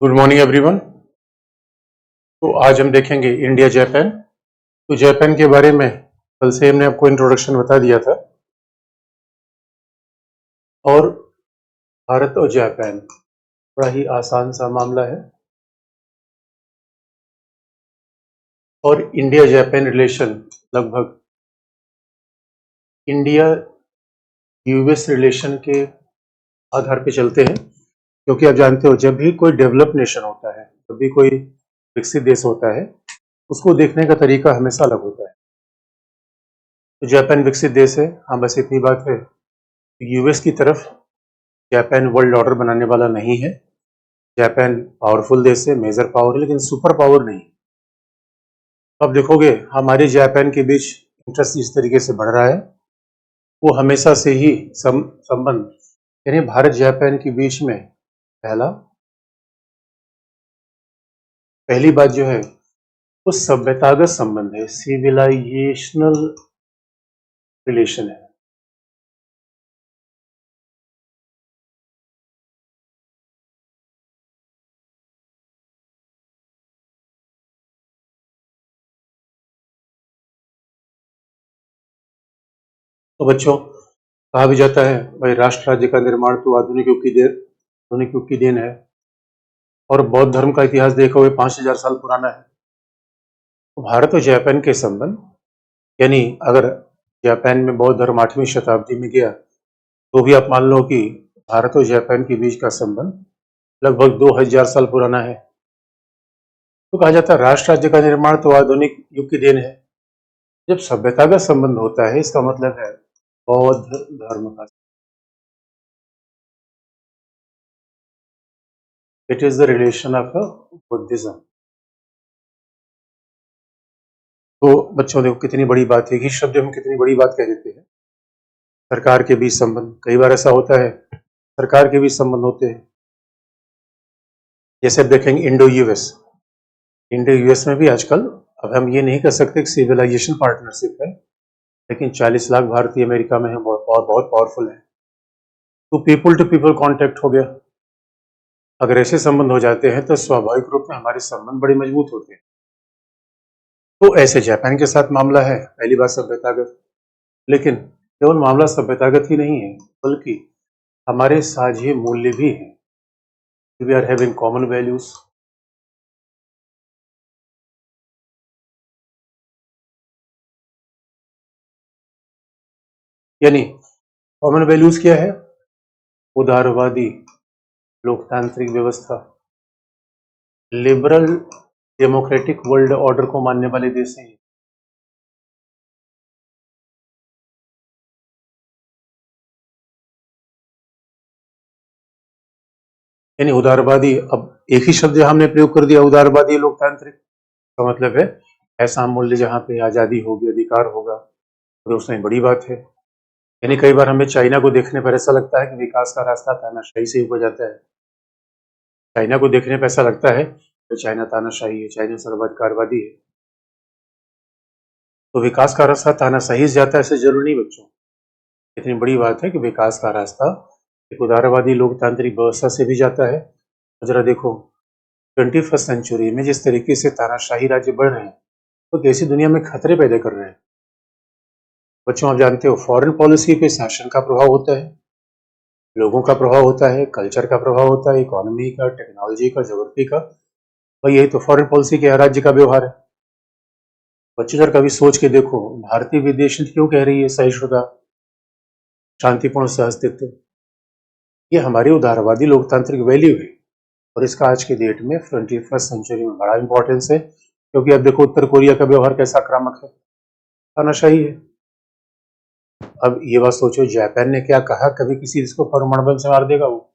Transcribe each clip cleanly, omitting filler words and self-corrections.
Good morning everyone. तो आज हम देखेंगे इंडिया जापान। तो जापान के बारे में कल से हमने आपको इंट्रोडक्शन बता दिया था। और भारत और जापान बड़ा ही आसान सा मामला है। और इंडिया जापान रिलेशन लगभग इंडिया यूएस रिलेशन के आधार पे चलते हैं, क्योंकि आप जानते हो जब भी कोई डेवलप नेशन होता है, जब भी कोई विकसित देश होता है, उसको देखने का तरीका हमेशा अलग होता है। तो जापान विकसित देश है, हाँ, बस इतनी बात है। यूएस की तरफ जापान वर्ल्ड ऑर्डर बनाने वाला नहीं है। जापान पावरफुल देश है, मेजर पावर है, लेकिन सुपर पावर नहीं। अब देखोगे हमारे जापान के बीच इंटरेस्ट जिस तरीके से बढ़ रहा है, वो हमेशा से ही संबंध यानी भारत जापान के बीच में पहली बात जो है वो सभ्यतागत संबंध है, सिविलाइजेशनल रिलेशन है। तो बच्चों, कहा भी जाता है भाई राष्ट्र राज्य का निर्माण तो आधुनिक युग की देन है। और बौद्ध धर्म का इतिहास देखोगे 5000 साल पुराना है। तो भारत और जापान के संबंध, यानी अगर जापान में बौद्ध धर्म 8वीं शताब्दी में गया, तो भी आप मान लो कि भारत और जापान के बीच का संबंध लगभग 2000 साल पुराना है। तो कहा जाता है राष्ट्र राज्य का निर्माण तो आधुनिक युग की देन है। जब सभ्यता का संबंध होता है, इसका मतलब है बौद्ध धर्म का। It is the relation of Buddhism. तो बच्चों देखो कितनी बड़ी बात है, कि शब्द हम कितनी बड़ी बात कह देते हैं। सरकार के बीच संबंध, कई बार ऐसा होता है सरकार के बीच संबंध होते हैं। जैसे अब देखेंगे इंडो यूएस में भी आजकल, अब हम ये नहीं कर सकते कि सिविलाइजेशन पार्टनरशिप है, लेकिन 40 लाख भारतीय अमेरिका में है, बहुत पावरफुल है। तो पीपल टू पीपल कांटेक्ट हो गया। अगर ऐसे संबंध हो जाते हैं तो स्वाभाविक रूप में हमारे संबंध बड़े मजबूत होते हैं। तो ऐसे जापान के साथ मामला है, पहली बात सभ्यतागत। लेकिन केवल मामला सभ्यतागत ही नहीं है, बल्कि हमारे साझे मूल्य भी हैं। We are having common values. यानी कॉमन वैल्यूज क्या है? उदारवादी लोकतांत्रिक व्यवस्था, लिबरल डेमोक्रेटिक वर्ल्ड ऑर्डर को मानने वाले देश हैं। यानी उदारवादी, अब एक ही शब्द हमने प्रयोग कर दिया, उदारवादी लोकतांत्रिक का मतलब है ऐसा मूल्य जहां पे आजादी होगी, अधिकार होगा, तो उसमें बड़ी बात है। यानी कई बार हमें चाइना को देखने पर ऐसा लगता है कि विकास का रास्ता तानाशाही से ऊपर जाता है। चाइना को देखने पर ऐसा लगता है कि चाइना तानाशाही है, चाइना सर्वाधिकारवादी है। तो विकास का रास्ता तानाशाही से जाता है ऐसे जरूरी नहीं बच्चों। इतनी बड़ी बात है कि विकास का रास्ता एक उदारवादी लोकतांत्रिक व्यवस्था से भी जाता है। जरा देखो 21st सेंचुरी में जिस तरीके से तानाशाही राज्य बढ़ रहे हैं, तो कैसी दुनिया में खतरे पैदा कर रहे हैं। बच्चों, आप जानते हो फॉरेन पॉलिसी पे शासन का प्रभाव होता है, लोगों का प्रभाव होता है, कल्चर का प्रभाव होता है, इकोनॉमी का, टेक्नोलॉजी का, ज्योग्राफी का। भाई यही तो फॉरेन पॉलिसी के राज्य का व्यवहार है। बच्चों जरा कभी सोच के देखो, भारतीय विदेश नीति क्यों कह रही है सहिष्णुता, शांतिपूर्ण सहअस्तित्व? ये हमारी उदारवादी लोकतांत्रिक वैल्यू है। और इसका आज के डेट में 21st सेंचुरी में बड़ा इंपॉर्टेंस है, क्योंकि अब देखो उत्तर कोरिया का व्यवहार कैसा आक्रामक है, तानाशाही है। अब ये बात सोचो, जापान ने क्या कहा, कभी किसी देश को परमाणु बम से मार देगा वो?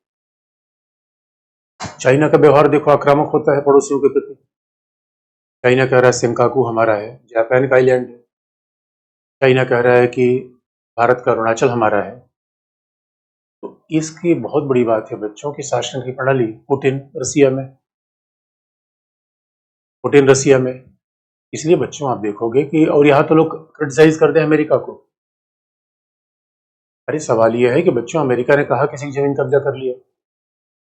चाइना का व्यवहार देखो, आक्रामक होता है पड़ोसियों के प्रति। चाइना कह रहा है सेंकाकू हमारा है, जापान का आइलैंड है। चाइना कह रहा है कि भारत का अरुणाचल हमारा है। तो इसकी बहुत बड़ी बात है बच्चों की शासन की प्रणाली। पुतिन रसिया में। इसलिए बच्चों आप देखोगे कि, और यहाँ तो लोग क्रिटिसाइज करते हैं अमेरिका को। अरे सवाल यह है कि बच्चों, अमेरिका ने कहा किसी की जमीन कब्जा कर लिया।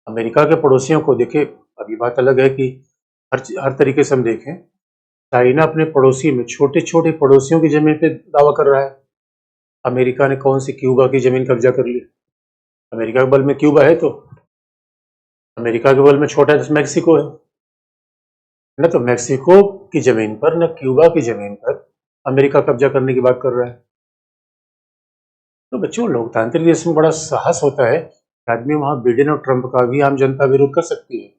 अमेरिका के पड़ोसियों को देखिए, अब अब ये बात अलग है कि हर तरीके से हम देखें, चाइना अपने पड़ोसी में छोटे छोटे पड़ोसियों की जमीन पे दावा कर रहा है। अमेरिका ने कौन सी क्यूबा की जमीन कब्जा कर ली? अमेरिका के बल में क्यूबा है, तो अमेरिका के बल में छोटा मैक्सिको है। न तो मैक्सिको की जमीन पर, न क्यूबा की जमीन पर अमेरिका कब्जा करने की बात कर रहा है। तो बच्चों, लोकतांत्रिक देश में बड़ा साहस होता है कि आदमी वहां बिडेन और ट्रंप का भी आम जनता विरोध कर सकती है।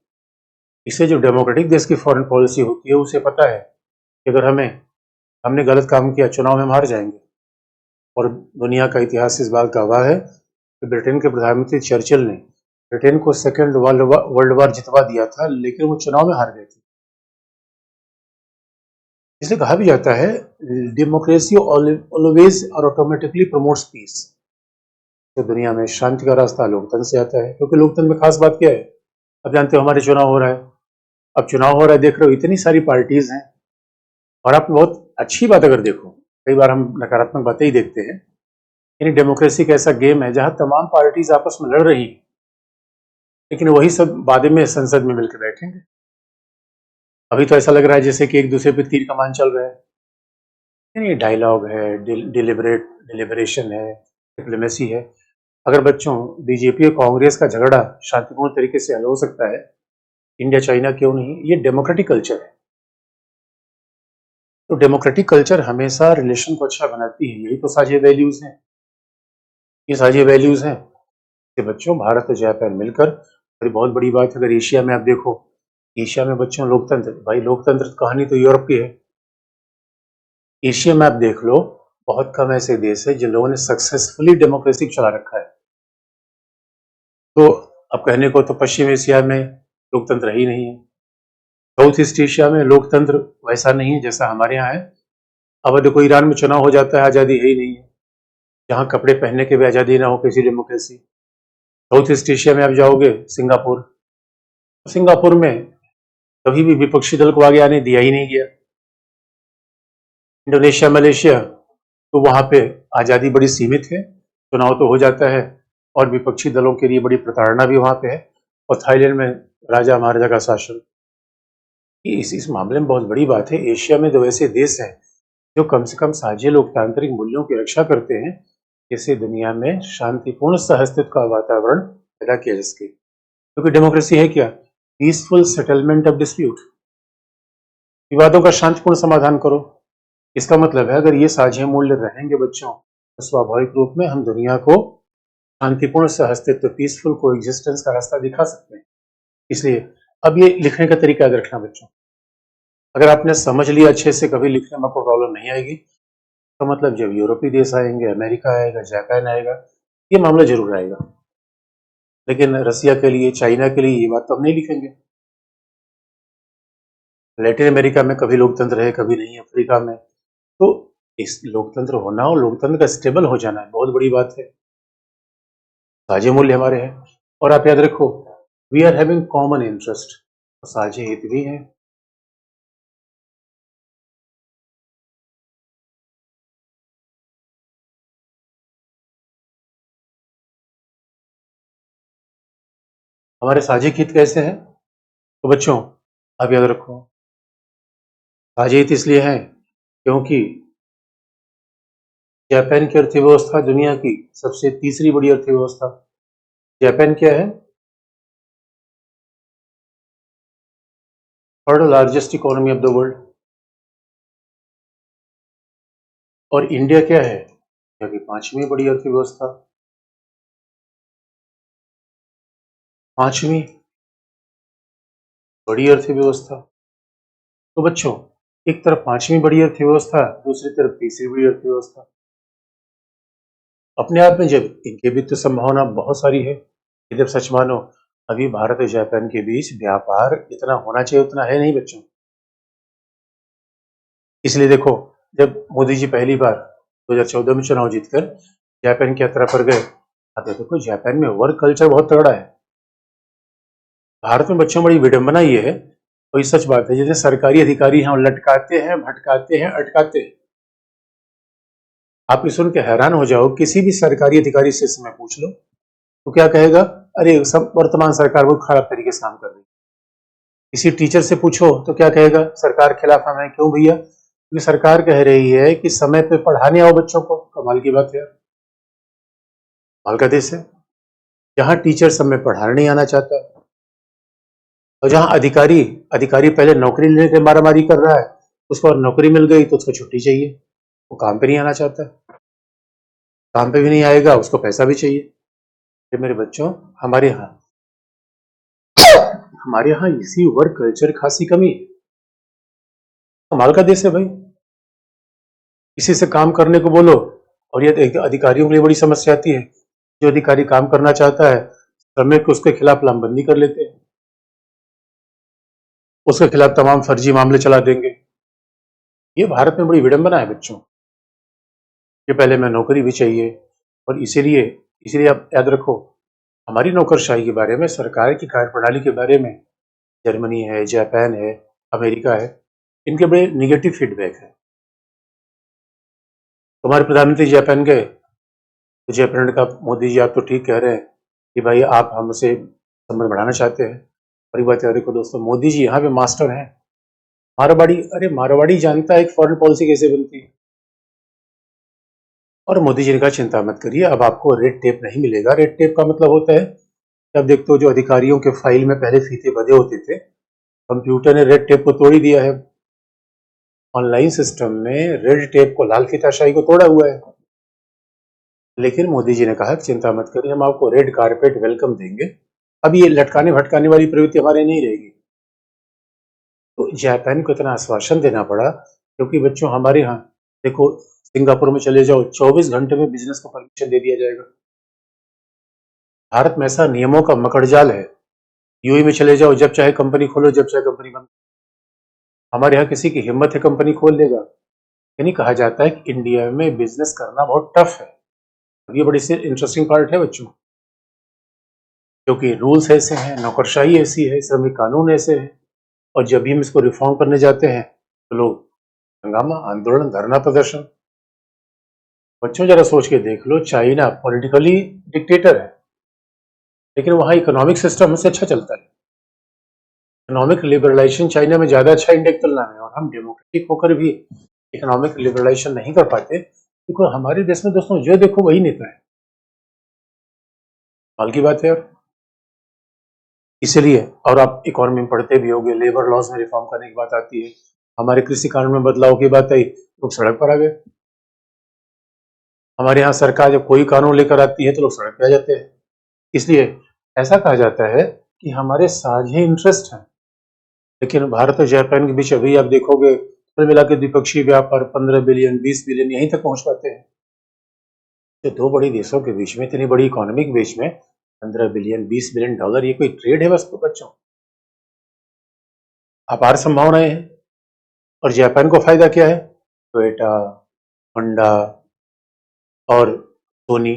इसे जो डेमोक्रेटिक देश की फॉरेन पॉलिसी होती है, उसे पता है कि अगर हमने गलत काम किया, चुनाव में हम हार जाएंगे। और दुनिया का इतिहास इस बात का गवाह है कि ब्रिटेन के प्रधानमंत्री चर्चिल ने ब्रिटेन को सेकेंड वर्ल्ड वॉर जितवा दिया था, लेकिन वो चुनाव में हार गए थे। इसलिए कहा भी जाता है, डेमोक्रेसी ऑलवेज और ऑटोमेटिकली प्रमोट्स पीस। तो दुनिया में शांति का रास्ता लोकतंत्र से आता है, क्योंकि लोकतंत्र में खास बात क्या है? अब जानते हो, हमारे चुनाव हो रहा है। अब चुनाव हो रहा है, देख रहे हो इतनी सारी पार्टीज हैं। और आप बहुत अच्छी बात अगर देखो, कई बार हम नकारात्मक बातें ही देखते हैं, यानी डेमोक्रेसी का ऐसा गेम है जहां तमाम पार्टीज आपस में लड़ रही है, लेकिन वही सब बाद में संसद में मिलकर बैठेंगे। अभी तो ऐसा लग रहा है जैसे कि एक दूसरे पे तीर कमान चल रहा है। यानी डायलॉग है, डिलिबरेशन है, डिप्लोमेसी है। अगर बच्चों, बीजेपी और कांग्रेस का झगड़ा शांतिपूर्ण तरीके से हल हो सकता है, इंडिया चाइना क्यों नहीं? ये डेमोक्रेटिक कल्चर है। तो डेमोक्रेटिक कल्चर हमेशा रिलेशन को अच्छा बनाती है। यही तो साझे वैल्यूज हैं। ये साझे वैल्यूज हैं कि बच्चों, भारत और जापान मिलकर, और बहुत बड़ी बात है, अगर एशिया में आप देखो, एशिया में बच्चों लोकतंत्र, भाई लोकतंत्र कहानी तो यूरोप की है। एशिया में आप देख लो, बहुत कम ऐसे देश है जिन लोगों ने सक्सेसफुली डेमोक्रेसी चला रखा है। तो अब कहने को तो पश्चिम एशिया में लोकतंत्र ही नहीं है, साउथ ईस्ट एशिया में लोकतंत्र वैसा नहीं है जैसा हमारे यहाँ है। अब देखो, ईरान में चुनाव हो जाता है, आज़ादी है ही नहीं है। जहाँ कपड़े पहनने के भी आज़ादी ना हो, कैसी डेमोक्रेसी? साउथ ईस्ट एशिया में आप जाओगे, सिंगापुर में कभी भी विपक्षी दल को आगे आने दिया ही नहीं गया। इंडोनेशिया, मलेशिया, तो वहां पे आज़ादी बड़ी सीमित है, चुनाव तो हो जाता है, और विपक्षी दलों के लिए बड़ी प्रताड़ना भी वहां पे है। और थाईलैंड में राजा महाराजा का शासन। इस मामले में बहुत बड़ी बात है, एशिया में दो ऐसे देश हैं जो कम से कम साझे लोकतांत्रिक मूल्यों की रक्षा करते हैं, जिससे दुनिया में शांतिपूर्ण सहअस्तित्व का वातावरण पैदा किया जा सके। क्योंकि डेमोक्रेसी है क्या? Peaceful settlement of dispute. विवादों का शांतिपूर्ण समाधान करो। इसका मतलब है, अगर ये साझे मूल्य रहेंगे बच्चों, तो स्वाभाविक रूप में हम दुनिया को शांतिपूर्ण सहअस्तित्व, पीसफुल कोएग्जिस्टेंस का रास्ता दिखा सकते हैं। इसलिए अब ये लिखने का तरीका याद रखना बच्चों। अगर आपने समझ लिया अच्छे से, कभी लिखने में आपको प्रॉब्लम नहीं आएगी। तो मतलब जब यूरोपीय देश आएंगे, अमेरिका आएगा, जापान आएगा, ये मामला जरूर आएगा। लेकिन रसिया के लिए, चाइना के लिए ये बात तो हम नहीं लिखेंगे। लैटिन अमेरिका में कभी लोकतंत्र है, कभी नहीं, अफ्रीका में। तो इस लोकतंत्र होना और लोकतंत्र का स्टेबल हो जाना बहुत बड़ी बात है। साझे मूल्य हमारे हैं, और आप याद रखो, we are having common interest, साझे हित भी हैं। हमारे साझे हित कैसे हैं? तो बच्चों, आप याद रखो, साझे हित इसलिए हैं क्योंकि जापान की अर्थव्यवस्था दुनिया की सबसे तीसरी बड़ी अर्थव्यवस्था। जापान क्या है? Third largest economy of the world. और इंडिया क्या है? इंडिया की पांचवी बड़ी अर्थव्यवस्था। पांचवी बड़ी अर्थव्यवस्था। तो बच्चों, एक तरफ पांचवी बड़ी अर्थव्यवस्था, दूसरी तरफ तीसरी बड़ी अर्थव्यवस्था। अपने आप में जब इनके बीच तो संभावना बहुत सारी है, जब सच मानो, अभी भारत और जापान के बीच व्यापार इतना होना चाहिए उतना है नहीं बच्चों। इसलिए देखो, जब मोदी जी पहली बार 2014 में चुनाव जीतकर जापान की यात्रा पर गए, अब देखो जापान में वर्क कल्चर बहुत तगड़ा है। भारत में बच्चों बड़ी विडंबना ये है, वही सच बात है, जैसे सरकारी अधिकारी हैं, लटकाते हैं, भटकाते हैं, अटकाते हैं। आप ये सुन के हैरान हो जाओ, किसी भी सरकारी अधिकारी से समय पूछ लो तो क्या कहेगा? अरे सब वर्तमान सरकार बहुत खराब तरीके से काम कर रही है। किसी टीचर से पूछो तो क्या कहेगा, सरकार खिलाफ हम हैं। क्यों भैया? क्योंकि सरकार कह रही है कि समय पे पढ़ाने आओ बच्चों को। कमाल की बात है यार, कमाल का देश है जहाँ टीचर समय पढ़ाने नहीं आना चाहता, और जहाँ अधिकारी अधिकारी पहले नौकरी लेने के मारामारी कर रहा है, उसको और नौकरी मिल गई तो उसको छुट्टी चाहिए, वो काम पे नहीं आना चाहता, काम पे भी नहीं आएगा, उसको पैसा भी चाहिए। फिर मेरे बच्चों, हमारे यहाँ इसी वर्क कल्चर खासी कमी है। कमाल का देश है भाई। किसी से काम करने को बोलो और ये अधिकारियों के लिए बड़ी समस्या आती है। जो अधिकारी काम करना चाहता है, समय को उसके खिलाफ लामबंदी कर लेते हैं, उसके खिलाफ तमाम फर्जी मामले चला देंगे। ये भारत में बड़ी विडंबना है बच्चों। ये पहले मैं नौकरी भी चाहिए, और इसीलिए इसीलिए आप याद रखो, हमारी नौकरशाही के बारे में, सरकार की कार्यप्रणाली के बारे में जर्मनी है, जापान है, अमेरिका है, इनके बड़े निगेटिव फीडबैक है। हमारे प्रधानमंत्री जापान गए तो जापान ने कहा, मोदी जी आप तो ठीक कह रहे हैं कि भाई आप हमसे संबंध बढ़ाना चाहते हैं, और एक बात याद रखो दोस्तों, मोदी जी यहाँ पे मास्टर हैं। मारवाड़ी, अरे मारवाड़ी जानता है एक फॉरेन पॉलिसी कैसे बनती है। और मोदी जी ने कहा चिंता मत करिए, अब आपको रेड टेप नहीं मिलेगा। रेड टेप का मतलब होता है कि अब देखते हो जो अधिकारियों के फाइल में पहले फीते बंधे होते थे, कंप्यूटर ने रेड टेप को तोड़ ही दिया है। ऑनलाइन सिस्टम में रेड टेप को, लाल फीताशाही को तोड़ा हुआ है। लेकिन मोदी जी ने कहा कि चिंता मत करिए, हम आपको रेड कारपेट वेलकम देंगे, अब ये लटकाने भटकाने वाली प्रवृत्ति हमारे नहीं रहेगी। तो जापान को इतना आश्वासन देना पड़ा, क्योंकि बच्चों हमारे यहाँ देखो, सिंगापुर में चले जाओ, 24 घंटे में बिजनेस को परमिशन दे दिया जाएगा। भारत में ऐसा नियमों का मकड़जाल है। यूएई में चले जाओ, जब चाहे कंपनी खोलो, जब चाहे कंपनी बंद। हमारे यहाँ किसी की हिम्मत है कंपनी खोल देगा। यानी कहा जाता है कि इंडिया में बिजनेस करना बहुत टफ है। ये बड़ी सी इंटरेस्टिंग पार्ट है बच्चों, क्योंकि रूल्स ऐसे हैं, नौकरशाही ऐसी है, श्रमिक कानून ऐसे हैं, और जब भी हम इसको रिफॉर्म करने जाते हैं तो लोग हंगामा, आंदोलन, धरना प्रदर्शन। बच्चों जरा सोच के देख लो, चाइना पॉलिटिकली डिक्टेटर है, लेकिन वहाँ इकोनॉमिक सिस्टम हमसे अच्छा चलता है। इकोनॉमिक लिबरलाइजेशन चाइना में ज्यादा अच्छा इंडेक्स चल रहा है, और हम डेमोक्रेटिक होकर भी इकोनॉमिक लिबरलाइजेशन नहीं कर पाते, क्योंकि हमारे देश में दोस्तों जो देखो वही नेता है। हाल की बात है यार। इसलिए, और आप इकोनॉमी में पढ़ते भी होंगे, लेबर लॉज में रिफॉर्म करने की बात आती है, हमारे कृषि कानून में बदलाव की बात आई, लोग सड़क पर आ गए। हमारे यहाँ सरकार जब कोई कानून लेकर आती है तो लोग सड़क पे आ जाते हैं। इसलिए ऐसा कहा जाता है कि हमारे साझे इंटरेस्ट हैं। लेकिन भारत और जापान के बीच अभी आप देखोगे, कुल मिला के द्विपक्षीय व्यापार 15 बिलियन 20 बिलियन यहीं तक पहुंच पाते हैं। तो दो बड़ी देशों के बीच में, इतनी बड़ी इकोनॉमी के बीच में 15 बिलियन 20 बिलियन डॉलर, ये कोई ट्रेड है बस तो बच्चों? अपार संभावनाएं हैं। और जापान को फायदा क्या है? टोयोटा, होंडा और सोनी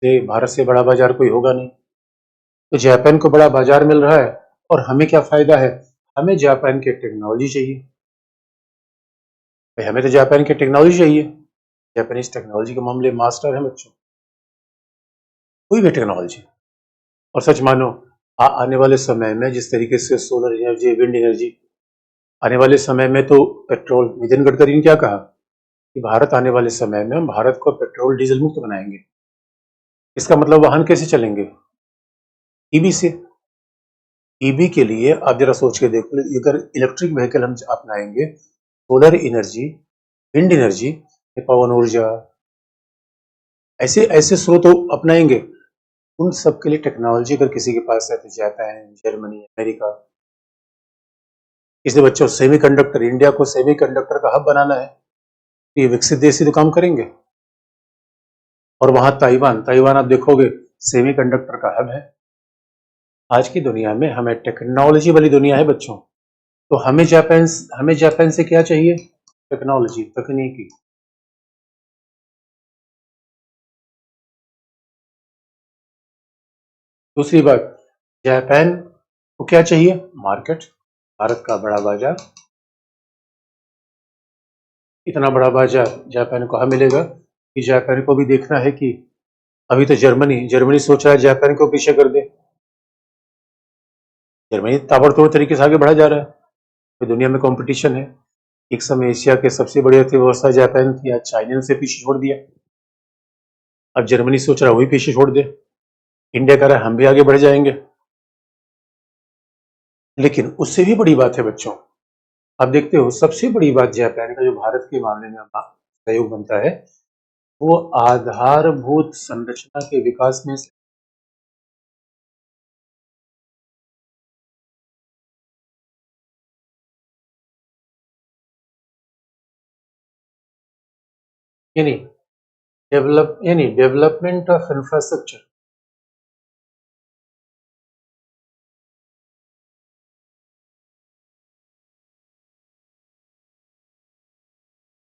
से भारत से बड़ा बाजार कोई होगा नहीं। तो जापान को बड़ा बाजार मिल रहा है, और हमें क्या फायदा है? हमें जापान की टेक्नोलॉजी चाहिए भाई, हमें तो जापान की टेक्नोलॉजी चाहिए। जापानीज टेक्नोलॉजी के मामले मास्टर है बच्चों, कोई भी टेक्नोलॉजी। और सच मानो, आने वाले समय में जिस तरीके से सोलर एनर्जी, विंड एनर्जी, आने वाले समय में तो पेट्रोल, नितिन गडकरी ने क्या कहा कि भारत आने वाले समय में हम भारत को पेट्रोल डीजल मुक्त बनाएंगे। इसका मतलब वाहन कैसे चलेंगे? ईवी से। ईवी के लिए आप जरा सोच के देखो, अगर इलेक्ट्रिक व्हीकल हम अपनाएंगे, सोलर एनर्जी, विंड एनर्जी, पवन ऊर्जा, ऐसे ऐसे स्रोत अपनाएंगे, उन सब के लिए टेक्नोलॉजी अगर किसी के पास है तो जापान, जर्मनी, अमेरिका। इसलिए बच्चों, सेमीकंडक्टर, इंडिया को सेमीकंडक्टर का हब बनाना है, ये विकसित देश ही तो काम करेंगे। और वहां ताइवान, ताइवान आप देखोगे सेमीकंडक्टर का हब है। आज की दुनिया में हमें टेक्नोलॉजी वाली दुनिया है बच्चों। तो हमें जापान से क्या चाहिए? टेक्नोलॉजी, तकनीकी। दूसरी बात, जापान को क्या चाहिए? मार्केट, भारत का बड़ा बाजार। इतना बड़ा बाजार जापान को कहाँ मिलेगा? कि जापान को भी देखना है कि अभी तो जर्मनी सोच रहा है जापान को पीछे कर दे। जर्मनी ताबड़तोड़ तरीके से आगे बढ़ा जा रहा है, तो दुनिया में कंपटीशन है। एक समय एशिया के सबसे बड़ी अर्थव्यवस्था जापान थी, आज चाइना ने उसे पीछे छोड़ दिया। अब जर्मनी सोच रहा है वही पीछे छोड़ दे, इंडिया कह रहा है हम भी आगे बढ़ जाएंगे। लेकिन उससे भी बड़ी बात है बच्चों, आप देखते हो सबसे बड़ी बात जापान का जो भारत के मामले में सहयोग बनता है, वो आधारभूत संरचना के विकास में यानी डेवलपमेंट ऑफ इंफ्रास्ट्रक्चर।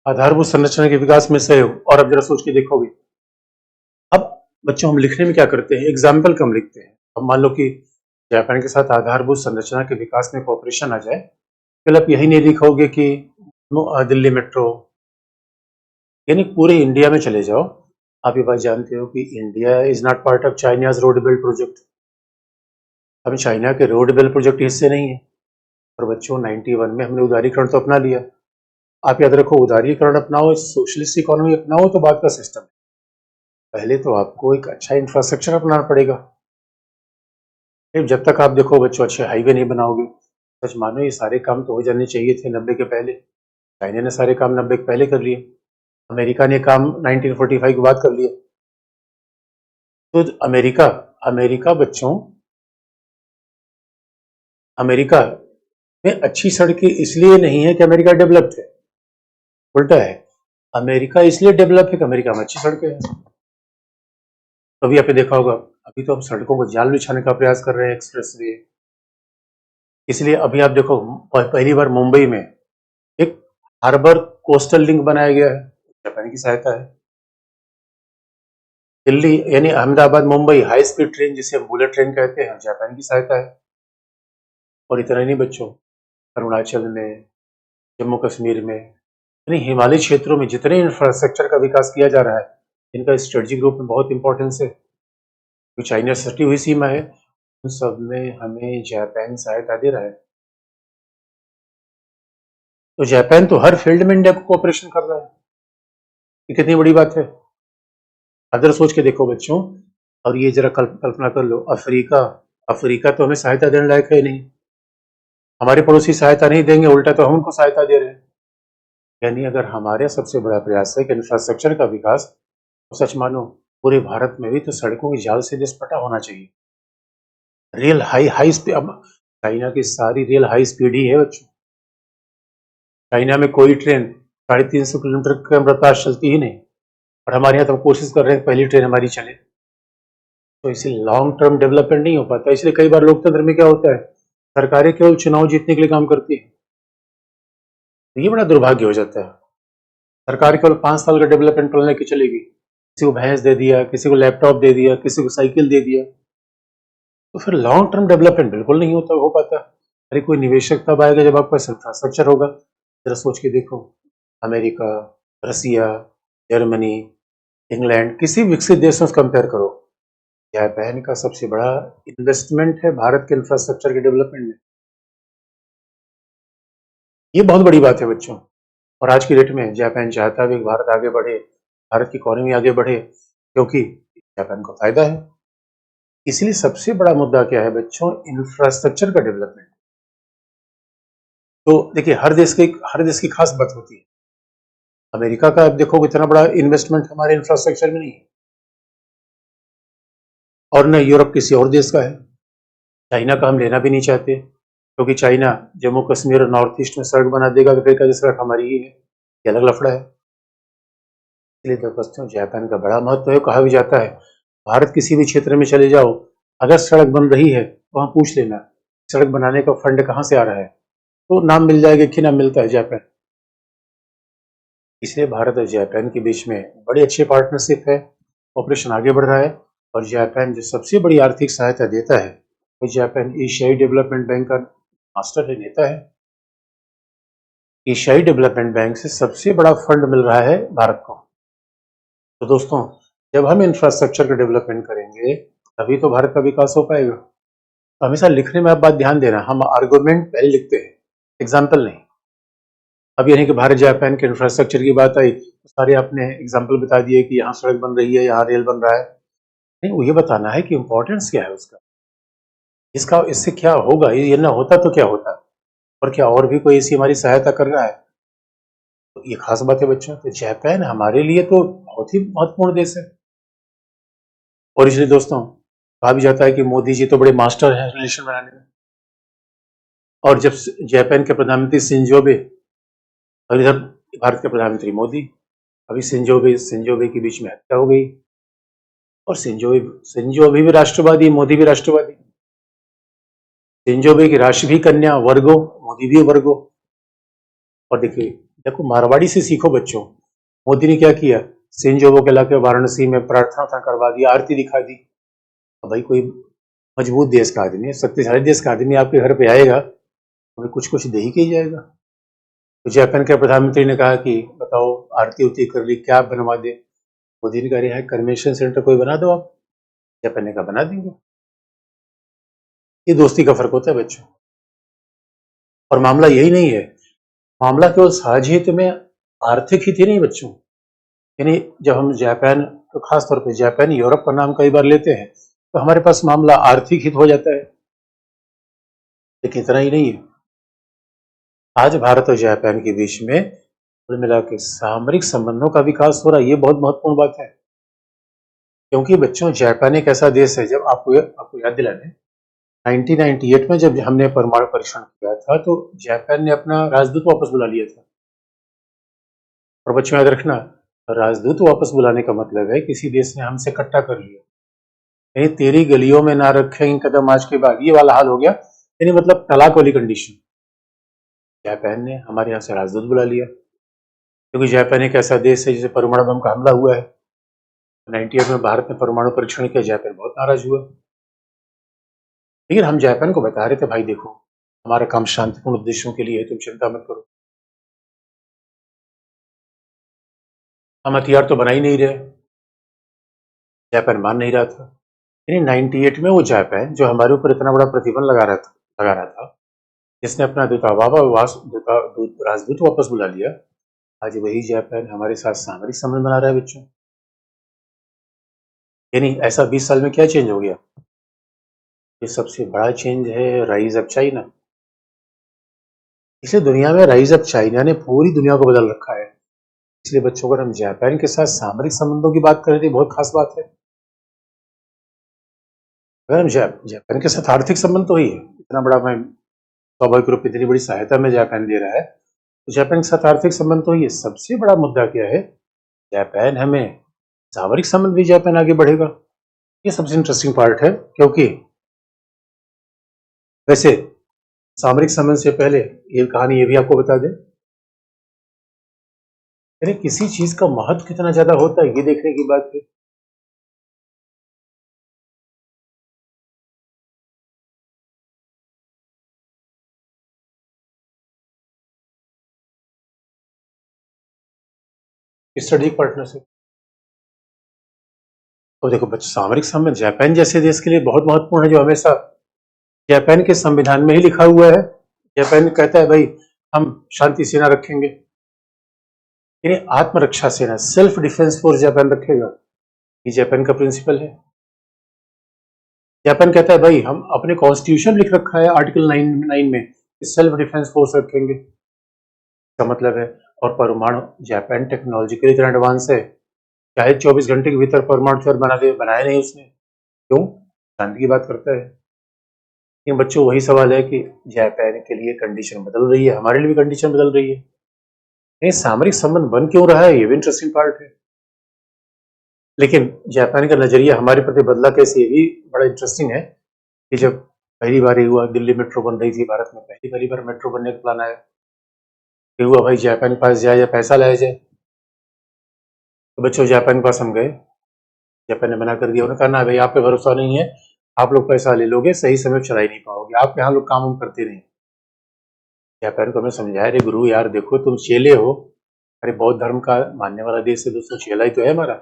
आधारभूत संरचना के विकास में सहयोग। और अब जरा सोच के देखोगे, अब बच्चों हम लिखने में क्या करते हैं, एग्जाम्पल कम लिखते हैं। अब मान लो कि जापान के साथ आधारभूत संरचना के विकास में कॉपरेशन आ जाए, फिर आप यही नहीं लिखोगे कि दिल्ली मेट्रो, यानी पूरे इंडिया में चले जाओ। आप ये बात जानते हो कि India is not part of China's road build project. हम चाइना के रोड बिल्ड प्रोजेक्ट हिस्से नहीं है। और बच्चों 91 में हमने उदारीकरण तो अपना लिया। आप याद रखो, उदारीकरण अपनाओ, सोशलिस्ट इकोनॉमी अपनाओ तो बात का सिस्टम है। पहले तो आपको एक अच्छा इंफ्रास्ट्रक्चर अपनाना पड़ेगा। फिर जब तक आप देखो बच्चों अच्छे हाईवे नहीं बनाओगे, सच मानो ये सारे काम तो हो जाने चाहिए थे 90 के पहले। चाइना ने सारे काम 90 के पहले कर लिए, अमेरिका ने काम 1945 के बाद कर लिया। तो अमेरिका अमेरिका बच्चों, अमेरिका में अच्छी सड़कें इसलिए नहीं है कि अमेरिका डेवलप्ड है, उल्टा है, अमेरिका इसलिए डेवलप है कि अमेरिका में अच्छी सड़कें हैं। अभी आपने देखा होगा, अभी तो हम सड़कों को जाल बिछाने का प्रयास कर रहे हैं, एक्सप्रेस वे। इसलिए अभी आप देखो, पहली बार मुंबई में एक हार्बर कोस्टल लिंक बनाया गया है, जापान की सहायता है। दिल्ली यानी Ahmedabad Mumbai high speed train, जिसे हम बुलेट ट्रेन कहते हैं, जापान की सहायता है। और इतना ही नहीं बच्चों, अरुणाचल में, जम्मू कश्मीर में, यानी हिमालय क्षेत्रों में जितने इंफ्रास्ट्रक्चर का विकास किया जा रहा है, इनका स्ट्रेटेजिक ग्रुप में बहुत इंपॉर्टेंस है। जो चाइना से सटी हुई सीमा है, उन सब में हमें जापान सहायता दे रहा है। तो जापान तो हर फील्ड में इंडिया को कोऑपरेशन कर रहा है, ये कितनी बड़ी बात है। अदर सोच के देखो बच्चों, और ये जरा कल्पना कर लो, अफ्रीका अफ्रीका तो हमें सहायता देने लायक है नहीं, हमारे पड़ोसी सहायता नहीं देंगे, उल्टा तो हम उनको सहायता दे रहे हैं। यानी अगर हमारे सबसे बड़ा प्रयास है कि इंफ्रास्ट्रक्चर का विकास, तो सच मानो पूरे भारत में भी तो सड़कों की जाल से लिपटा होना चाहिए। रेल हाई हाई स्पीड, अब चाइना की सारी रेल हाई स्पीड ही है बच्चों। चाइना में कोई ट्रेन 350 किलोमीटर की रफ्तार चलती ही नहीं, और हमारे यहाँ तो हम कोशिश कर रहे हैं पहली ट्रेन हमारी चले। तो इसी लॉन्ग टर्म डेवलपमेंट नहीं हो पाता। इसलिए कई बार लोकतंत्र में क्या होता है, सरकारें केवल चुनाव जीतने के लिए काम करती है, तो ये बड़ा दुर्भाग्य हो जाता है। सरकार केवल 5 साल का डेवलपमेंट प्लान लेके चलेगी, किसी को भैंस दे दिया, किसी को लैपटॉप दे दिया, किसी को साइकिल दे दिया, तो फिर लॉन्ग टर्म डेवलपमेंट बिल्कुल नहीं हो पाता। अरे कोई निवेशक तब आएगा जब आपका इंफ्रास्ट्रक्चर होगा। जरा सोच के देखो, अमेरिका, रसिया, जर्मनी, इंग्लैंड, किसी विकसित देशों से कंपेयर करो, जापान का सबसे बड़ा इन्वेस्टमेंट है भारत के इंफ्रास्ट्रक्चर के डेवलपमेंट में। ये बहुत बड़ी बात है बच्चों। और आज की डेट में जापान चाहता है कि भारत आगे बढ़े, भारत की इकोनॉमी आगे बढ़े, क्योंकि जापान को फायदा है। इसलिए सबसे बड़ा मुद्दा क्या है बच्चों, इंफ्रास्ट्रक्चर का डेवलपमेंट। तो देखिए, हर देश की खास बात होती है। अमेरिका का आप देखो इतना बड़ा इन्वेस्टमेंट हमारे इंफ्रास्ट्रक्चर में नहीं है, और न यूरोप किसी और देश का है। चाइना का हम लेना भी नहीं चाहते, क्योंकि चाइना जम्मू कश्मीर और नॉर्थ ईस्ट में सड़क बना देगा तो फिर का सड़क हमारी ही है, ये अलग लफड़ा है। इसलिए तो बच्चों जापान का बड़ा महत्व है। कहा भी जाता है, भारत किसी भी क्षेत्र में चले जाओ, अगर सड़क बन रही है तो वहां पूछ लेना सड़क बनाने का फंड कहाँ से आ रहा है, तो नाम मिल जाएगा कि नाम मिलता है जापान। इसलिए भारत और जापान के बीच में बड़ी अच्छी पार्टनरशिप है, ऑपरेशन आगे बढ़ रहा है। और जापान जो सबसे बड़ी आर्थिक सहायता देता है, वो जापान एशियाई डेवलपमेंट बैंक का मास्टर है, नेता है। एशियाई डेवलपमेंट बैंक से सबसे बड़ा फंड मिल रहा है भारत को। तो दोस्तों, जब हम इंफ्रास्ट्रक्चर का डेवलपमेंट करेंगे, तभी तो भारत का विकास हो पाएगा। तो हमेशा लिखने में आप बात ध्यान देना, हम आर्गुमेंट पहले लिखते हैं, एग्जाम्पल नहीं। अब यानी कि भारत जापान के इंफ्रास्ट्रक्चर की बात आई तो सारे आपने एग्जाम्पल बता दिए कि यहाँ सड़क बन रही है, यहाँ रेल बन रहा है। नहीं, वो ये बताना है कि इम्पोर्टेंस क्या है उसका, इसका इससे क्या होगा, ये ना होता तो क्या होता, और क्या और भी कोई ऐसी हमारी सहायता कर रहा है। तो ये खास बात है बच्चों, तो जापान हमारे लिए तो बहुत ही महत्वपूर्ण देश है। और इसलिए दोस्तों कहा भी जाता है कि मोदी जी तो बड़े मास्टर हैं रिलेशन बनाने में। और जब जापान के प्रधानमंत्री शिंजो आबे और इधर भारत के प्रधानमंत्री मोदी, अभी शिंजो आबे के बीच में हत्या हो गई। और शिंजो आबे भी राष्ट्रवादी, मोदी भी राष्ट्रवादी। शिंजो आबे की राष्ट्र भी कन्या वर्गो, मोदी भी वर्गो। और देखिए, देखो मारवाड़ी से सीखो बच्चों, मोदी ने क्या किया, शिंजो आबे के लाके वाराणसी में प्रार्थना करवा दी, आरती दिखा दी। अब भाई कोई मजबूत देश का आदमी, शक्तिशाली देश का आदमी आपके घर पे आएगा, हमें कुछ कुछ दे ही के जाएगा। तो जापान के प्रधानमंत्री ने कहा कि बताओ आरती उरती कर ली, क्या बनवा दे। मोदी ने कहा है कन्वेंशन सेंटर कोई बना दो आप। जापान ने कहा बना देंगे। ये दोस्ती का फर्क होता है बच्चों। और मामला यही नहीं है, मामला केवल साझी हित में, आर्थिक हित ही नहीं बच्चों। यानी जब हम जापान, तो खास तौर पे जापान यूरोप का नाम कई बार लेते हैं तो हमारे पास मामला आर्थिक हित हो जाता है। लेकिन इतना ही नहीं है, आज भारत और जापान के बीच में कुल मिला के सामरिक संबंधों का विकास हो रहा है। ये बहुत महत्वपूर्ण बात है, क्योंकि बच्चों जापान एक ऐसा देश है, जब आपको याद दिला दें, 1998 में जब हमने परमाणु परीक्षण किया था तो जापान ने अपना राजदूत वापस बुला लिया था। और बच्चों याद रखना, राजदूत वापस बुलाने का मतलब है किसी देश ने हमसे इकट्ठा कर लिया, यानी तेरी गलियों में ना रखेंगे कदम आज के बाद, ये वाला हाल हो गया। यानी मतलब तलाक वाली कंडीशन। जापान ने हमारे यहाँ से राजदूत बुला लिया, क्योंकि जापान एक ऐसा देश है जिसे परमाणु बम का हमला हुआ है। 98 में भारत ने परमाणु परीक्षण किया, जापान बहुत नाराज हुआ। लेकिन हम जापान को बता रहे थे भाई देखो, हमारा काम शांतिपूर्ण उद्देश्यों के लिए है, तुम चिंता मत करो। हम हथियार तो बना ही नहीं रहे, जापान मान नहीं रहा था। यानी 98 में वो जापान जो हमारे ऊपर इतना बड़ा प्रतिबंध लगा रहा था, जिसने अपना राजदूत वापस बुला लिया, आज वही जापान हमारे साथ सामरिक संबंध बना रहा है बच्चों। यानी ऐसा 20 साल में क्या चेंज हो गया। ये सबसे बड़ा चेंज है राइज ऑफ चाइना। इसलिए दुनिया में राइज ऑफ चाइना ने पूरी दुनिया को बदल रखा है। इसलिए बच्चों, अगर हम जापान के साथ सामरिक संबंधों की बात करें तो बहुत खास बात है। अगर हम जापान के साथ आर्थिक संबंध तो ही है, इतना बड़ा, मैं स्वाभाविक रूप से इतनी बड़ी सहायता में जापान दे रहा है, तो जापान के साथ आर्थिक संबंध तो ही है। सबसे बड़ा मुद्दा क्या है, जापान हमें सामरिक संबंध भी जापान आगे बढ़ेगा। ये सबसे इंटरेस्टिंग पार्ट है, क्योंकि वैसे सामरिक संबंध से पहले ये कहानी ये भी आपको बता दें, यानी किसी चीज का महत्व कितना ज्यादा होता है ये देखने की बात है। Strategic partnership. तो देखो बच्चों, सामरिक संबंध जापान जैसे देश के लिए बहुत महत्वपूर्ण है, जो हमेशा जापान के संविधान में ही लिखा हुआ है। जापान कहता है भाई हम शांति सेना रखेंगे, यानी आत्मरक्षा सेना, सेल्फ डिफेंस फोर्स जापान रखेगा। ये जापान का प्रिंसिपल है। जापान कहता है भाई हम अपने कॉन्स्टिट्यूशन लिख रखा है आर्टिकल 9 में, सेल्फ डिफेंस फोर्स रखेंगे। इसका मतलब है, और परमाणु, जापान टेक्नोलॉजिकली इतना एडवांस है, चाहे 24 घंटे के भीतर परमाणु हथियार बना दे, बनाया नहीं उसने। क्यों? शांति की बात करता है। लेकिन बच्चों वही सवाल है कि जापान के लिए कंडीशन बदल रही है, हमारे लिए भी कंडीशन बदल रही है। नहीं, सामरिक संबंध बन क्यों रहा है, ये भी इंटरेस्टिंग पार्ट है। लेकिन जापान का नजरिया हमारे प्रति बदला कैसे, ये भी बड़ा इंटरेस्टिंग है। कि जब पहली बार हुआ, दिल्ली मेट्रो बन रही थी भारत में, पहली बार मेट्रो बनने का प्लान आया, ये हुआ भाई जापान के पास जाए या पैसा लाया जाए। तो बच्चों जापान के पास हम गए, जापान ने मना कर दिया, उन्होंने कहा ना भाई आप पे भरोसा नहीं है, आप लोग पैसा ले लोगे सही समय चला ही नहीं पाओगे, आप यहाँ लोग काम हम करते नहीं। जापान को हमने समझाया, अरे गुरु यार देखो तुम चेले हो, अरे बौद्ध धर्म का मानने वाला देश है दोस्तों, चेला ही तो है हमारा।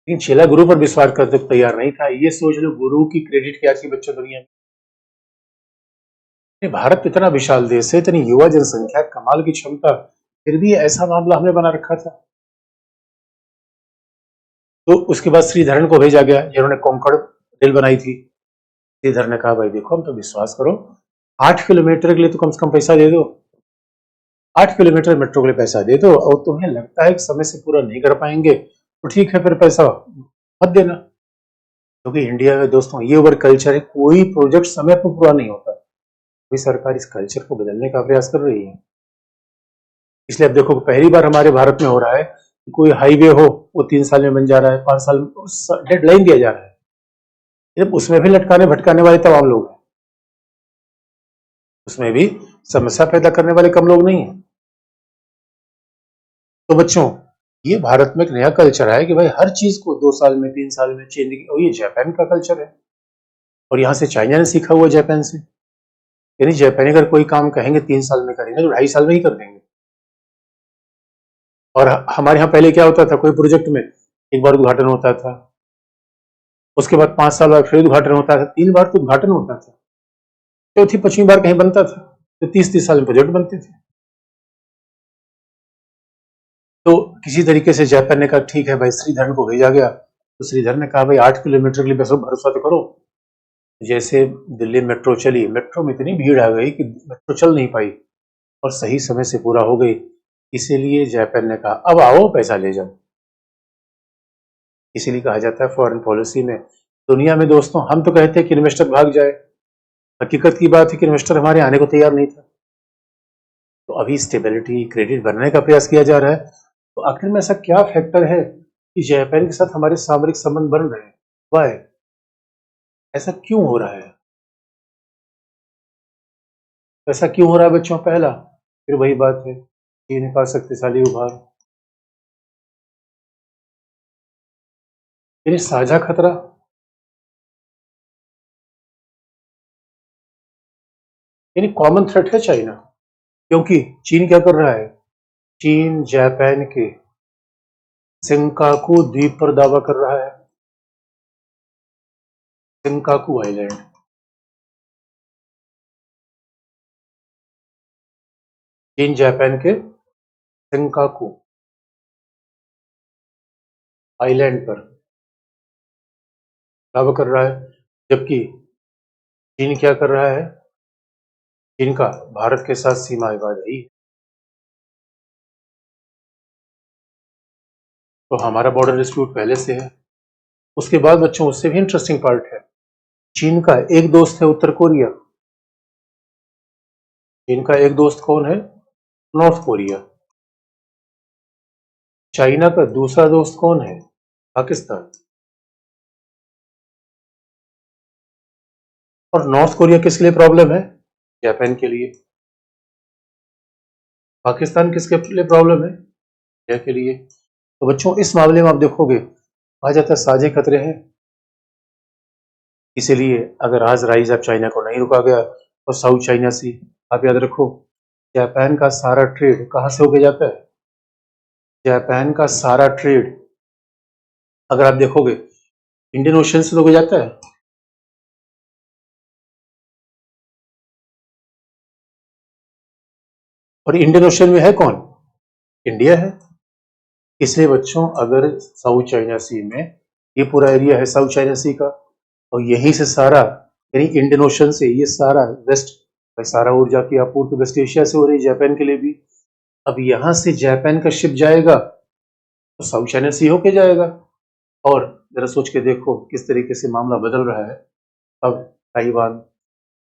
लेकिन चेला गुरु पर विश्वास करने को तैयार नहीं था। ये सोच लो गुरु की क्रेडिट क्या थी बच्चों दुनिया में। भारत इतना विशाल देश है, इतनी युवा जनसंख्या, कमाल की क्षमता, फिर भी ऐसा मामला हमने बना रखा था। तो उसके बाद श्रीधरन को भेजा गया, जिन्होंने कोंकण रेल बनाई थी। श्रीधर ने कहा भाई देखो, हम तो विश्वास करो, 8 किलोमीटर के लिए तो कम से कम पैसा दे दो, 8 किलोमीटर मेट्रो के लिए पैसा दे दो, और तुम्हें लगता है कि समय से पूरा नहीं कर पाएंगे तो ठीक है, फिर पैसा मत देना। क्योंकि इंडिया में दोस्तों ये ओवर कल्चर है, कोई प्रोजेक्ट समय पर पूरा नहीं होता। कोई सरकार इस कल्चर को बदलने का प्रयास कर रही है। इसलिए अब देखो, पहली बार हमारे भारत में हो रहा है कि कोई हाईवे हो वो 3 साल में बन जा रहा है, 5 साल में डेडलाइन दिया जा रहा है। उसमें भी लटकाने भटकाने वाले तमाम लोग हैं, उसमें भी समस्या पैदा करने वाले कम लोग नहीं है। तो बच्चों, ये भारत में एक नया कल्चर है कि भाई हर चीज को 2 साल में 3 साल में चेंज, और ये जापान का कल्चर है, और यहाँ से चाइना ने सीखा हुआ जापान से। यानी जापानी अगर कोई काम कहेंगे 3 साल में करेंगे तो 2.5 साल में ही कर देंगे। और हमारे यहाँ पहले क्या होता था, कोई प्रोजेक्ट में एक बार उद्घाटन होता था, उसके बाद 5 साल बाद फिर उद्घाटन होता था, 3 बार तो उद्घाटन होता था, चौथी 5वीं बार कहीं बनता था, तो 30-30 साल में प्रोजेक्ट बनते थे। तो किसी तरीके से जापान ने कहा ठीक है भाई, श्रीधरन को भेजा गया। तो श्रीधर ने कहा भाई 8 किलोमीटर के लिए बस भरोसा तो करो। जैसे दिल्ली मेट्रो चली, मेट्रो में इतनी भीड़ आ गई कि मेट्रो चल नहीं पाई, और सही समय से पूरा हो गई। इसीलिए जापान ने कहा अब आओ पैसा ले जाओ। इसीलिए कहा जाता है फॉरेन पॉलिसी में, दुनिया में दोस्तों हम तो कहते हैं कि इन्वेस्टर भाग जाए, हकीकत की बात है कि इन्वेस्टर हमारे आने को तैयार नहीं था। तो अभी स्टेबिलिटी, क्रेडिट बनने का प्रयास किया जा रहा है। तो आखिर में ऐसा क्या फैक्टर है कि जापान के साथ हमारे सामरिक संबंध बन रहे हैं? वाई, ऐसा क्यों हो रहा है? ऐसा क्यों हो रहा है बच्चों? पहला, फिर वही बात है, चीन का शक्तिशाली उभार, यानी साझा खतरा, यानी कॉमन थ्रेट है चाइना। क्योंकि चीन क्या कर रहा है? चीन जापान के सेंकाकू द्वीप पर दावा कर रहा है। सेंकाकू आइलैंड, चीन जापान के सेंकाकू आइलैंड पर दावा कर रहा है। जबकि चीन क्या कर रहा है? चीन का भारत के साथ सीमा विवाद है ही। तो हमारा बॉर्डर डिस्प्यूट पहले से है। उसके बाद बच्चों, उससे भी इंटरेस्टिंग पार्ट है, चीन का एक दोस्त है उत्तर कोरिया। चीन का एक दोस्त कौन है? North Korea. चाइना का दूसरा दोस्त कौन है? पाकिस्तान। और नॉर्थ कोरिया किसके लिए प्रॉब्लम है? जापान के लिए। पाकिस्तान किसके लिए प्रॉब्लम है? इंडिया के लिए। तो बच्चों, इस मामले में आप देखोगे कहा जाता है साझे खतरे हैं। इसीलिए अगर आज राइज ऑफ चाइना को नहीं रुका गया तो साउथ चाइना सी, आप याद रखो, जापान का सारा ट्रेड कहाँ से होके जाता है? जापान का सारा ट्रेड अगर आप देखोगे इंडियन ओशन से तो हो जाता है। और इंडियन ओशन में है कौन? इंडिया है। इसलिए बच्चों, अगर साउथ चाइना सी में, ये पूरा एरिया है साउथ चाइना सी का, और यहीं से सारा, यानी इंडियन ओशन से ये सारा वेस्ट, सारा ऊर्जा की आपूर्ति वेस्ट एशिया से हो रही है, जापान के लिए भी। अब यहां से जापान का शिप जाएगा तो साउथ चाइना सी होके जाएगा। और जरा सोच के देखो किस तरीके से मामला बदल रहा है। अब ताइवान,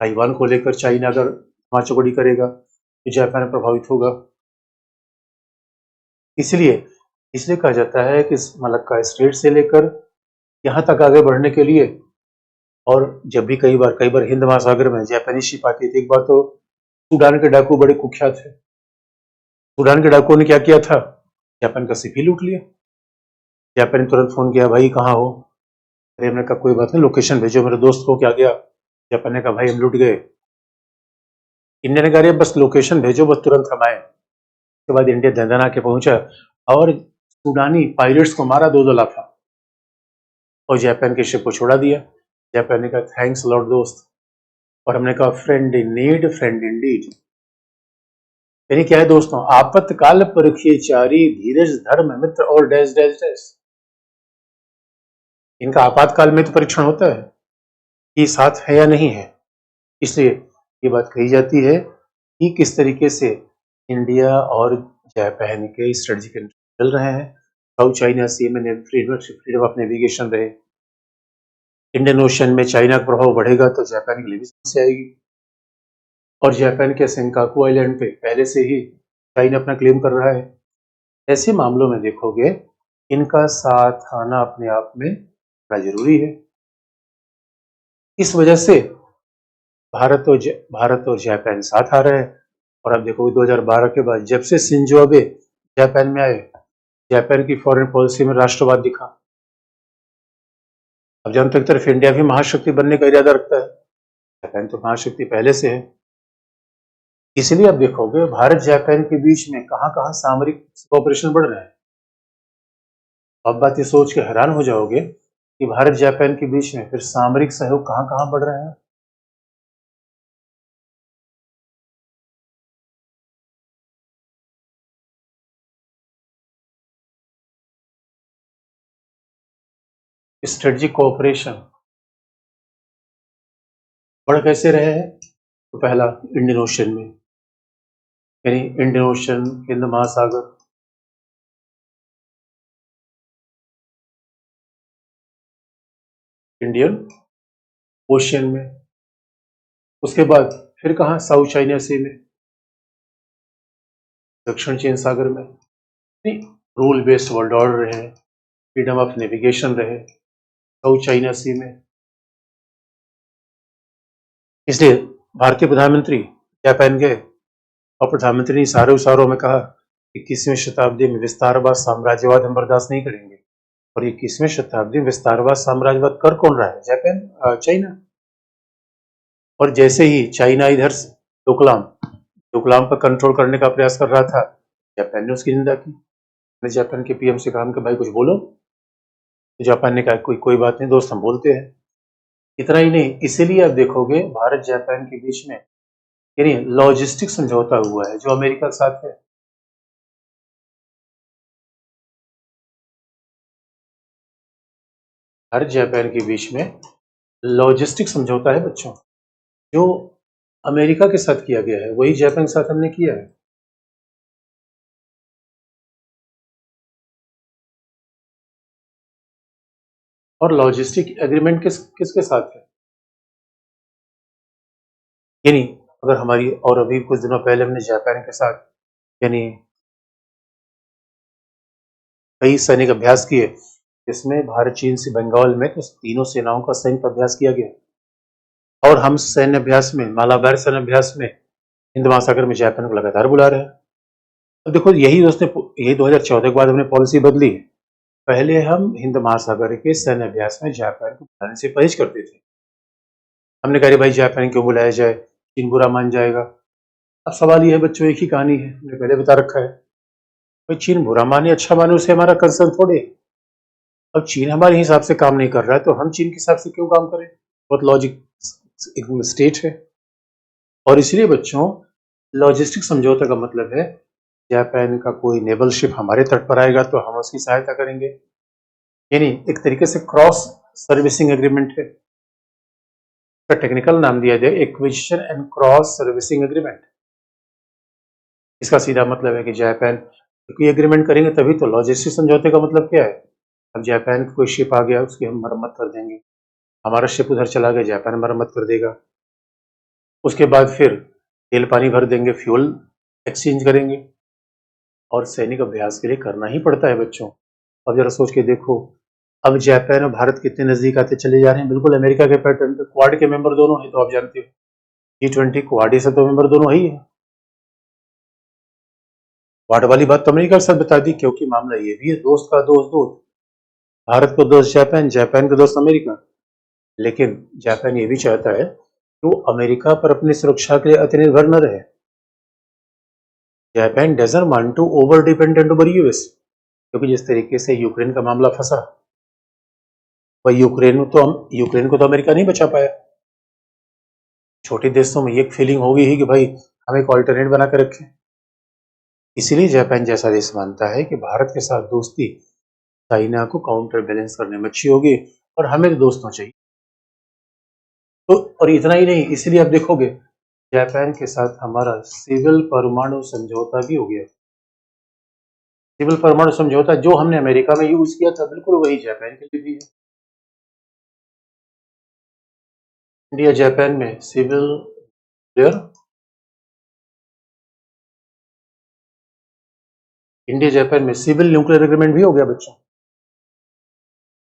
ताइवान को लेकर चाइना अगर माचोगड़ी करेगा तो जापान प्रभावित होगा। इसलिए इसलिए कहा जाता है कि मलक्का स्ट्रेट से लेकर यहाँ तक आगे बढ़ने के लिए, और जब भी कई बार हिंद महासागर में जापानी शिप आती थी। एक बार तो सूडान के डाकू बड़े कुख्यात थे। सूडान के डाकुओं ने क्या किया था? जापान का शिप ही लूट लिया। जापान ने तुरंत फोन किया, भाई कहाँ हो? अरे हमने कहा कोई बात नहीं, लोकेशन भेजो, मेरे दोस्त को क्या गया। जापान ने कहा भाई हम लूट गए। इंडिया ने कहा बस लोकेशन भेजो, बस तुरंत हम आए। उसके बाद इंडिया दंदना के पहुंचा और सूडानी पायलट्स को मारा, 2-2 लाखा। और जापान के शिप को छोड़ा दिया। जापान ने कहा थैंक्स लॉर्ड दोस्त, और हमने कहा friend in need friend in deed. यानी क्या है दोस्तों, आपातकाल परखिए चारी, धीरज धर्म मित्र और डैश डैश डैश। इनका आपातकाल में तो परीक्षण होता है कि साथ है या नहीं है। इसलिए ये बात कही जाती है कि किस तरीके से इंडिया और जापान के स्ट्रेटेजिक चल रहे हैं। साउथ चाइना सी में फ्रीडम ऑफ नेविगेशन रहे, इंडियन ओशन में चाइना का प्रभाव बढ़ेगा तो जापान के लिए भी समस्या आएगी। और जापान के सेंकाकू आइलैंड पे पहले से ही चाइना अपना क्लेम कर रहा है। ऐसे मामलों में देखोगे इनका साथ आना अपने आप में बड़ा जरूरी है। इस वजह से भारत और जापान साथ आ रहे हैं। और अब देखोगे 2012 के बाद जब से शिंजो अबे जापान में आए, जापान की फॉरेन पॉलिसी में राष्ट्रवाद दिखा। अब जहां तक तरफ इंडिया भी महाशक्ति बनने का इरादा रखता है, जापान तो महाशक्ति पहले से है। इसलिए अब देखोगे भारत जापान के बीच में कहां कहां सामरिक कोऑपरेशन बढ़ रहा है। अब बात ये सोच के हैरान हो जाओगे कि भारत जापान के बीच में फिर सामरिक सहयोग कहां कहां बढ़ रहा है। स्ट्रेटेजिक कोऑपरेशन बढ़ कैसे रहे हैं? तो पहला इंडियन ओशन में, यानी इंडियन ओशन, हिंद महासागर, इंडियन ओशन में। उसके बाद फिर कहा, साउथ चाइना सी में, दक्षिण चीन सागर में। रूल बेस्ड वर्ल्ड ऑर्डर रहे, फ्रीडम ऑफ नेविगेशन रहे साउथ चाइना सी में। इसलिए भारतीय प्रधानमंत्री जापान गए और प्रधानमंत्री ने इशारों में कहा 21वीं शताब्दी में विस्तारवाद साम्राज्यवाद हम बर्दाश्त नहीं करेंगे। और 21वीं शताब्दी में विस्तारवाद साम्राज्यवाद कर कौन रहा है? Japan, China. और जैसे ही चाइना इधर डोकलाम डोकलाम पर कंट्रोल करने का प्रयास कर रहा था, जापान ने उसकी निंदा की। मैंने जापान के पीएम से कहा कि भाई कुछ बोलो, तो जापान ने कहा कोई कोई बात नहीं दोस्त, हम बोलते हैं। इतना ही नहीं, इसीलिए आप देखोगे भारत जापान के बीच में यानी लॉजिस्टिक समझौता हुआ है जो अमेरिका के साथ है। भारत जापान के बीच में लॉजिस्टिक समझौता है बच्चों, जो अमेरिका के साथ किया गया है वही जापान के साथ हमने किया है। और लॉजिस्टिक एग्रीमेंट किसके साथ है? यानी अगर हमारी, और अभी कुछ दिनों पहले हमने जापान के साथ यानी कई सैनिक अभ्यास किए, जिसमें भारत चीन से बंगाल में तो तीनों सेनाओं का संयुक्त अभ्यास किया गया। और हम सैन्य अभ्यास में, मालाबार सैन्य अभ्यास में हिंद महासागर में जापान को लगातार बुला रहे हैं। तो देखो यही 2014 के बाद हमने पॉलिसी बदली है। पहले हम हिंद महासागर के सैन्य अभ्यास में जापान को बुलाने से परहेज करते थे। हमने कहा भाई जापान क्यों बुलाया जाए, चीन बुरा मान जाएगा। अब सवाल ये है बच्चों, एक ही कहानी है, मैंने पहले बता रखा है। भाई चीन बुरा माने अच्छा माने उसे हमारा कंसर्न थोड़े। अब चीन हमारे हिसाब से काम नहीं कर रहा है तो हम चीन के हिसाब से क्यों काम करें? बहुत लॉजिक एक स्टेट है। और इसलिए बच्चों, लॉजिस्टिक समझौता का मतलब है जापान का कोई नेवल शिप हमारे तट पर आएगा तो हम उसकी सहायता करेंगे। यानी एक तरीके से क्रॉस सर्विसिंग एग्रीमेंट है। का टेक्निकल नाम दिया जाए acquisition and cross servicing agreement. इसका सीधा मतलब है कि जापान कोई एग्रीमेंट करेंगे तभी तो। लॉजिस्टिक समझौते का मतलब क्या है? अब जापान का कोई शिप आ गया, उसकी हम मरम्मत कर देंगे। हमारा शिप उधर चला गया, जापान मरम्मत कर देगा। उसके बाद फिर तेल पानी भर देंगे, फ्यूल एक्सचेंज करेंगे। और सैनिक अभ्यास के लिए करना ही पड़ता है बच्चों। अब जरा सोच के देखो, अब जापान और भारत कितने नजदीक आते चले जा रहे हैं, बिल्कुल अमेरिका के पैटर्न पे। क्वाड के मेंबर दोनों हैं तो आप जानते हो, G20 क्वाड से तो मेंबर दोनों ही है। क्वाड वाली बात तो अमेरिका के साथ बता दी, क्योंकि मामला ये भी है, दोस्त का दोस्त दोस्त। भारत को दोस्त जापान, जापान का दोस्त अमेरिका। लेकिन जापान ये भी चाहता है कि वो अमेरिका पर अपनी सुरक्षा के लिए आत्मनिर्भर न रहे। Japan doesn't want to over dependent over US, क्योंकि जिस तरीके से यूक्रेन का मामला फंसा, वही यूक्रेन को तो अमेरिका नहीं बचा पाया। छोटे देशों में ये फीलिंग होगी ही कि भाई हम एक ऑल्टरनेट बना कर रखें। इसीलिए जापान जैसा देश मानता है कि भारत के साथ दोस्ती चाइना को काउंटर बैलेंस करने में अच्छी होगी, और हमें तो दोस्तों चाहिए। तो और इतना ही नहीं, इसलिए आप देखोगे जापान के साथ हमारा सिविल परमाणु समझौता भी हो गया। सिविल परमाणु समझौता जो हमने अमेरिका में यूज किया था, बिल्कुल वही जापान के लिए भी है। इंडिया जापान में सिविल क्लियर, इंडिया जापान में सिविल न्यूक्लियर एग्रीमेंट भी हो गया बच्चों।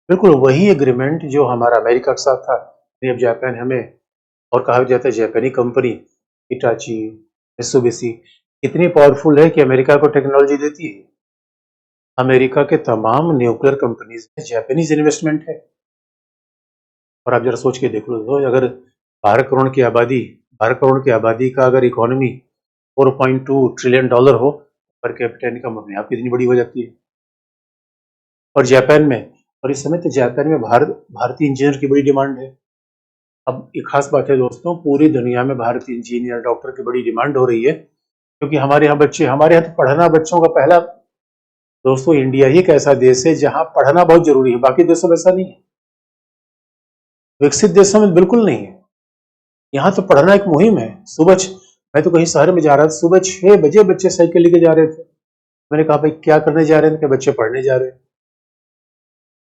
बिल्कुल वही एग्रीमेंट जो हमारा अमेरिका के साथ था। अब जापान हमें, और कहा जाता है जापानी कंपनी हिटाची, मित्सुबिशी इतनी पावरफुल है कि अमेरिका को टेक्नोलॉजी देती है। अमेरिका के तमाम न्यूक्लियर कंपनीज में जापानीज इन्वेस्टमेंट है। और आप जरा सोच के देख लो, तो अगर 12 करोड़ की आबादी का अगर इकोनॉमी 4.2 ट्रिलियन डॉलर हो, पर कैपिटा इनकम अपने आप कितनी बड़ी हो जाती है। और जापान में, और इस समय तो जापान में भारतीय इंजीनियर की बड़ी डिमांड है। अब एक खास बात है दोस्तों, पूरी दुनिया में भारतीय इंजीनियर डॉक्टर की बड़ी डिमांड हो रही है, क्योंकि हमारे यहाँ तो पढ़ना बच्चों का पहला। दोस्तों इंडिया ही एक ऐसा देश है जहाँ पढ़ना बहुत जरूरी है, बाकी देशों में ऐसा नहीं है। विकसित देशों में बिल्कुल नहीं है। यहाँ तो पढ़ना एक मुहिम है। मैं तो कहीं शहर में जा रहा था, सुबह 6 बजे बच्चे साइकिल लेके जा रहे थे। मैंने कहा भाई क्या करने जा रहे हैं? कि बच्चे पढ़ने जा रहे हैं।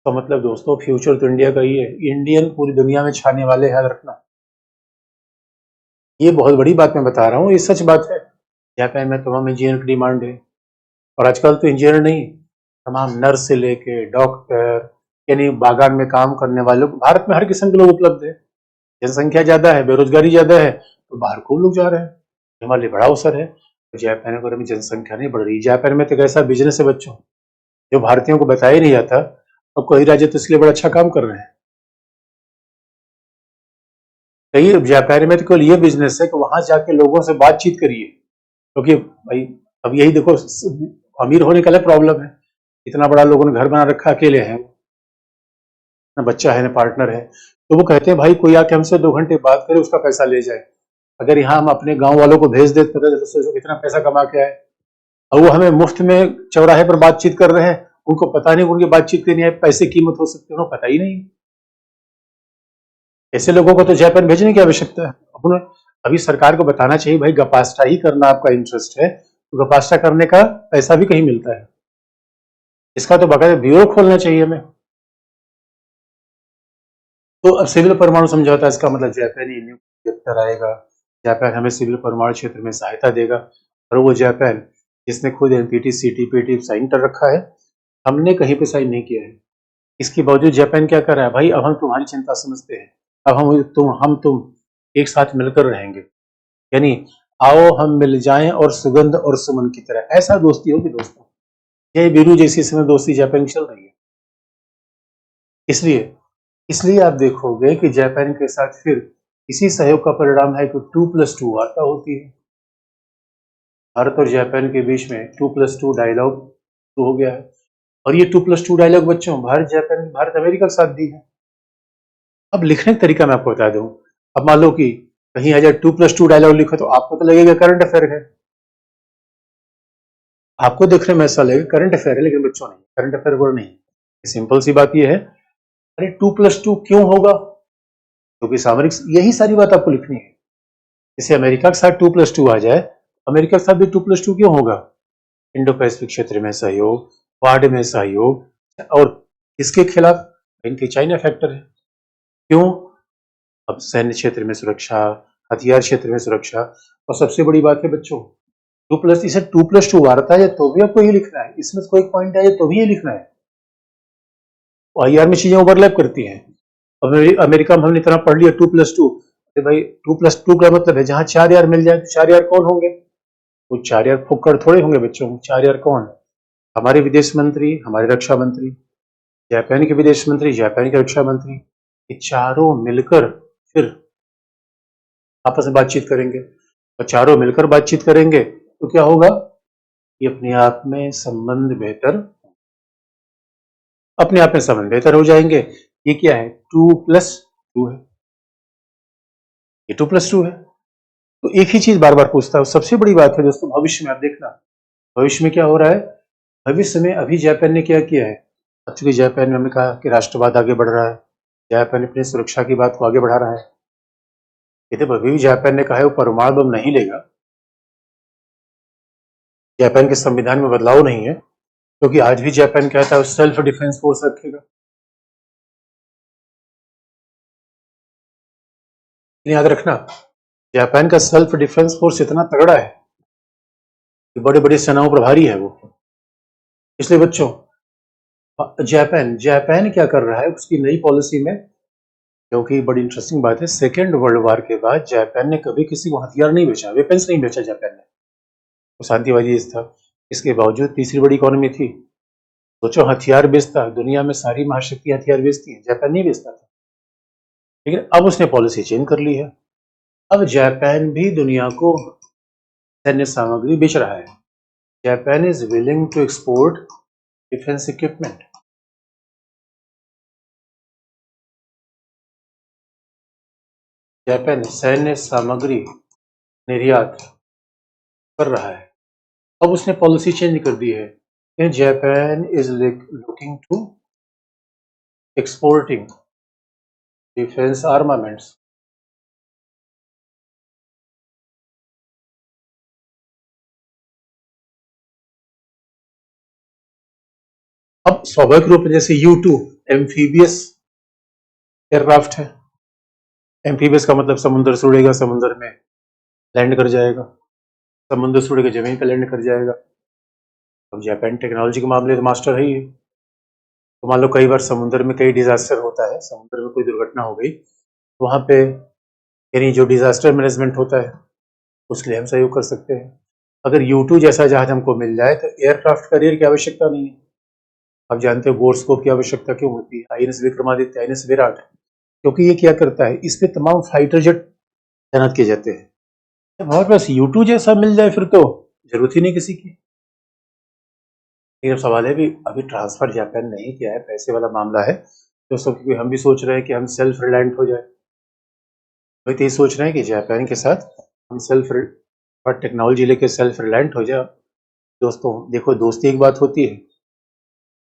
तो मतलब दोस्तों फ्यूचर तो इंडिया का ही है। इंडियन पूरी दुनिया में छाने वाले, याद रखना। ये बहुत बड़ी बात मैं बता रहा हूँ, ये सच बात है। जापान में तमाम इंजीनियर की डिमांड है, और आजकल तो इंजीनियर नहीं, तमाम नर्स से लेके डॉक्टर, यानी बागान में काम करने वालों, भारत में हर किस्म के लोग उपलब्ध है। जनसंख्या ज्यादा है, बेरोजगारी ज्यादा है, तो बाहर खूब लोग जा रहे हैं। हमारे लिए बड़ा अवसर है। तो जापान में जनसंख्या नहीं बढ़ रही। जापान में तो एक ऐसा बिजनेस है बच्चों, जो भारतीयों को बताया नहीं जाता, और कई राज्य तो इसलिए बड़ा अच्छा काम कर रहे हैं। कई जापान में तो केवल ये बिजनेस है कि वहां जाके लोगों से बातचीत करिए, क्योंकि भाई अब यही देखो, अमीर होने का अलग प्रॉब्लम है। इतना बड़ा लोगों ने घर बना रखा, अकेले हैं, ना बच्चा है ना पार्टनर है। तो वो कहते हैं भाई कोई आके हमसे 2 घंटे बात करे, उसका पैसा ले जाए। अगर यहाँ हम अपने गांव वालों को भेज देते तो सोचो कितना पैसा कमा के आए। और वो हमें मुफ्त में चौराहे पर बातचीत कर रहे हैं, उनको पता नहीं उनकी बातचीत करनी है, पैसे कीमत हो सकती है, उन्हें पता ही नहीं। ऐसे लोगों को तो जापान भेजने की आवश्यकता है। अपने अभी सरकार को बताना चाहिए भाई गपास्टा ही करना आपका इंटरेस्ट है, तो गपास्टा करने का पैसा भी कहीं मिलता है। इसका तो बाकायदा ब्यूरो खोलना चाहिए हमें। तो अब सिविल परमाणु समझौता, इसका मतलब जापानी न्यूक्लियर आएगा, जापान हमें सिविल परमाणु क्षेत्र में सहायता देगा। और वो जापान जिसने खुद एनपीटी सीटीपीटी साइन कर रखा है, हमने कहीं पे साइन नहीं किया है। इसके बावजूद जापान क्या कर रहा है, भाई अब हम तुम्हारी चिंता समझते हैं, अब हम तुम एक साथ मिलकर रहेंगे, यानी आओ हम मिल जाएं और सुगंध और सुमन की तरह, ऐसा दोस्ती होगी दोस्तों। ये बीरू जैसी समय दोस्ती जापान की चल रही है। इसलिए इसलिए आप देखोगे कि जापान के साथ फिर इसी सहयोग का परिणाम है कि 2+2 वार्ता होती है। भारत और जापान के बीच में 2+2 डायलॉग शुरू हो गया है। और ये 2+2 डायलॉग बच्चों भारत अमेरिका के साथ भी है। अब लिखने का तरीका मैं आपको बता दूं। अब मान लो कि कहीं आ जाए 2+2 डायलॉग लिखो, तो आपको तो लगेगा करंट अफेयर है, आपको देखने में ऐसा लगेगा करंट अफेयर है, लेकिन बच्चों नहीं, करंट अफेयर वर्ड नहीं। सिंपल सी बात यह है, अरे 2+2 क्यों होगा? क्योंकि सामरिक, यही सारी बात आपको लिखनी है। जैसे अमेरिका के साथ 2+2 आ जाए, अमेरिका के साथ भी 2+2 क्यों होगा? इंडो पैसिफिक क्षेत्र में सहयोग, क्वाड में सहयोग, और इसके खिलाफ इनके चाइना फैक्टर है। क्यों? अब सैन्य क्षेत्र में सुरक्षा, हथियार क्षेत्र में सुरक्षा, और सबसे बड़ी बात है बच्चों, इसे 2+2 वार्ता है तो भी आपको ये लिखना है, इसमें कोई पॉइंट है तो भी ये लिखना है। आईआर में चीजें ओवरलैप करती हैं। अब अमेरिका में हमने इतना पढ़ लिया 2+2, भाई 2+2 का मतलब है जहां 4 यार मिल जाए, तो 4 यार कौन होंगे? वो 4 यार फुक्कड़ थोड़े होंगे बच्चों। 4 यार कौन? हमारे विदेश मंत्री, हमारे रक्षा मंत्री, जापान के विदेश मंत्री, जापान के रक्षा मंत्री, ये चारों मिलकर फिर आपस में बातचीत करेंगे। और चारों मिलकर बातचीत करेंगे तो क्या होगा? ये अपने आप में संबंध बेहतर हो जाएंगे। ये क्या है, 2+2 है, ये 2+2 है। तो एक ही चीज बार बार पूछता है। सबसे बड़ी बात है दोस्तों, भविष्य में आप देखना, भविष्य में क्या हो रहा है। भविष्य में अभी जापान ने क्या किया है, चूंकि जापान में हमने कहा कि राष्ट्रवाद आगे बढ़ रहा है, जापान अपनी सुरक्षा की बात को आगे बढ़ा रहा है। यदि अभी भी जापान ने कहा है वो परमाणु बम नहीं लेगा, जापान के संविधान में बदलाव नहीं है, क्योंकि आज भी जापान कहता है सेल्फ डिफेंस फोर्स रखेगा। याद रखना, जापान का सेल्फ डिफेंस फोर्स इतना तगड़ा है कि बड़े बड़े सेनाओं प्रभारी है वो। इसलिए बच्चों, जापान जापान क्या कर रहा है उसकी नई पॉलिसी में, क्योंकि बड़ी इंटरेस्टिंग बात है, सेकेंड वर्ल्ड वॉर के बाद जापान ने कभी किसी को हथियार नहीं बेचा, वेपन्स नहीं बेचा जापान ने, वो शांतिवादी देश था। इसके बावजूद तीसरी बड़ी इकोनॉमी थी। सोचो, हथियार बेचता, दुनिया में सारी महाशक्ति हथियार बेचती है, जापान नहीं बेचता था। लेकिन अब उसने पॉलिसी चेंज कर ली है, अब जापान भी दुनिया को सैन्य सामग्री बेच रहा है। Japan is willing to export defence equipment. Japan सैन्य सामग्री निर्यात कर रहा है। अब उसने पॉलिसी चेंज कर दी है, Japan is looking to exporting defence armaments. अब स्वाभाविक रूप से जैसे U2 एम्फीबियस एयरक्राफ्ट है। एम्फीबियस का मतलब समुद्र से उड़ेगा, समुद्र में लैंड कर जाएगा, समुद्र से उड़ेगा, जमीन पर लैंड कर जाएगा। अब जापान टेक्नोलॉजी के मामले में मास्टर है ही है। तो मान लो कई बार समुद्र में कई डिजास्टर होता है, समुद्र में कोई दुर्घटना हो गई, वहां पे यानी जो डिजास्टर मैनेजमेंट होता है उसके लिए हम सहयोग कर सकते हैं। अगर U2 जैसा जहाज हमको मिल जाए तो एयरक्राफ्ट कैरियर की आवश्यकता नहीं है। आप जानते हो बोर्सकोप की आवश्यकता क्यों होती है, INS विक्रमादित्य, INS विराट, क्योंकि ये क्या करता है, इस पे तमाम फाइटर जेट तैनात किए जाते हैं। जब हमारे पास U2 जैसा मिल जाए फिर तो जरूरत ही नहीं किसी की। लेकिन सवाल है भी, अभी ट्रांसफर जापान नहीं किया है, पैसे वाला मामला है दोस्तों, क्योंकि हम भी सोच रहे हैं कि हम सेल्फ रिलायंट हो जाए। वही तो ये सोच रहे हैं कि जापान के साथ हम टेक्नोलॉजी लेके सेल्फ रिलायंट हो जाए। दोस्तों देखो, दोस्ती एक बात होती है।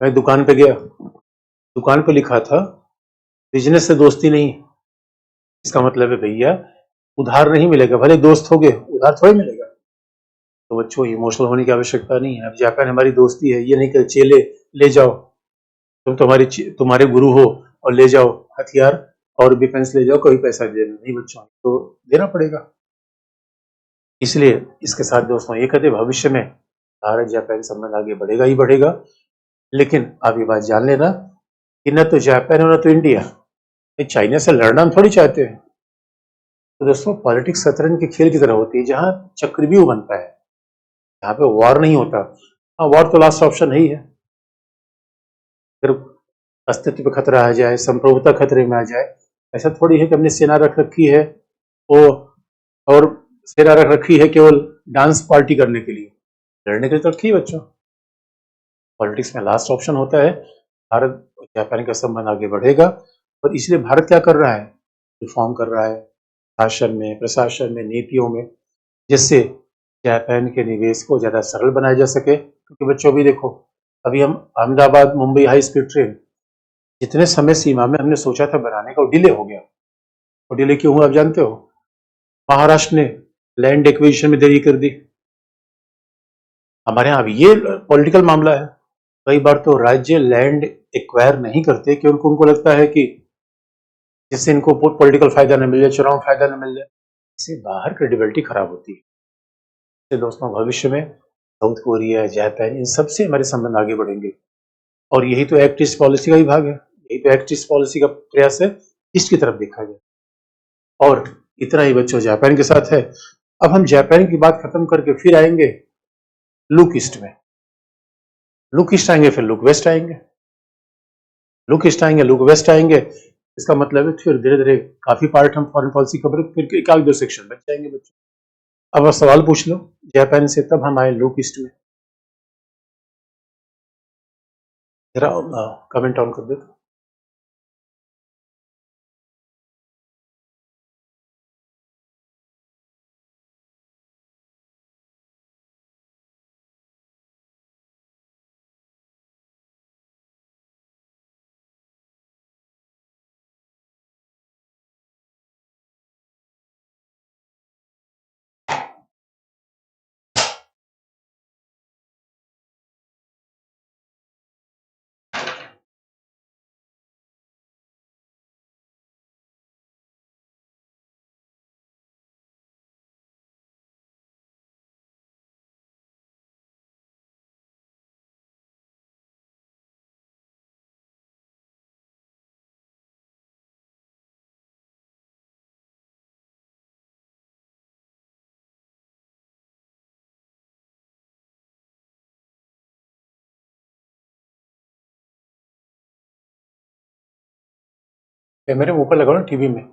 मैं दुकान पे गया, दुकान पे लिखा था बिजनेस से दोस्ती नहीं। इसका मतलब है भैया, उधार नहीं मिलेगा, भले दोस्त हो गए उधार थोड़ी मिलेगा। तो बच्चों, इमोशनल होने की आवश्यकता नहीं है। अब जापान हमारी दोस्ती है, ये नहीं कि चेले ले जाओ, तुम तुम्हारे गुरु हो और ले जाओ हथियार और डिफेंस ले जाओ, कोई पैसा देना नहीं बच्चों, तो देना पड़ेगा। इसलिए इसके साथ दोस्तों ये कहते, भविष्य में भारत जापान संबंध आगे बढ़ेगा ही बढ़ेगा। लेकिन आप ये बात जान लेना कि न तो जापान और न तो इंडिया चाइना से लड़ना हम थोड़ी चाहते हैं। तो दोस्तों, पॉलिटिक्स शतरंज के खेल की तरह होती है, जहां चक्रव्यूह बनता है, जहाँ पे वॉर नहीं होता। हाँ, वॉर तो लास्ट ऑप्शन ही है। अगर अस्तित्व पे खतरा आ जाए, संप्रभुता खतरे में आ जाए, ऐसा थोड़ी है कि हमने सेना रख रखी है वो, और सेना रख रखी है केवल डांस पार्टी करने के लिए, लड़ने के लिए तो रखी है बच्चों। पॉलिटिक्स में लास्ट ऑप्शन होता है। भारत और जापान का संबंध आगे बढ़ेगा, और इसलिए भारत क्या कर रहा है, रिफॉर्म कर रहा है शासन में, प्रशासन में, नीतियों में, जिससे जापान के निवेश को ज्यादा सरल बनाया जा सके। क्योंकि बच्चों भी देखो, अभी हम Ahmedabad Mumbai high speed train जितने समय सीमा में हमने सोचा था बनाने का, वो डिले हो गया। और डिले क्यों हुआ आप जानते हो, महाराष्ट्र ने लैंड एक्विजिशन में देरी कर दी। हमारे यहाँ अभी ये पॉलिटिकल मामला है। कई बार तो राज्य लैंड एक्वायर नहीं करते क्योंकि उनको लगता है कि जिससे इनको पॉलिटिकल फायदा न मिल जाए, चुनाव फायदा न मिल जाए, इससे बाहर क्रेडिबिलिटी खराब होती है। इससे दोस्तों, भविष्य में साउथ कोरिया, जापान, इन सबसे हमारे संबंध आगे बढ़ेंगे। और यही तो एक्ट ईस्ट पॉलिसी का ही भाग है, यही तो एक्ट ईस्ट पॉलिसी का प्रयास है, ईस्ट की तरफ देखा जाए। और इतना ही बच्चों जापान के साथ है। अब हम जापान की बात खत्म करके फिर आएंगे लुक ईस्ट में। लुक ईस्ट आएंगे, फिर लुक वेस्ट आएंगे, लुक ईस्ट आएंगे, लुक वेस्ट आएंगे। इसका मतलब है फिर धीरे धीरे काफी पार्ट हम फॉरेन पॉलिसी कवर, फिर एक आध दो सेक्शन बच जाएंगे बच्चों। अब सवाल पूछ लो जापान से, तब हम आए लुक ईस्ट में। जरा कमेंट ऑन कर दो। मेरे मुंह पर लगाओ ना टीवी में।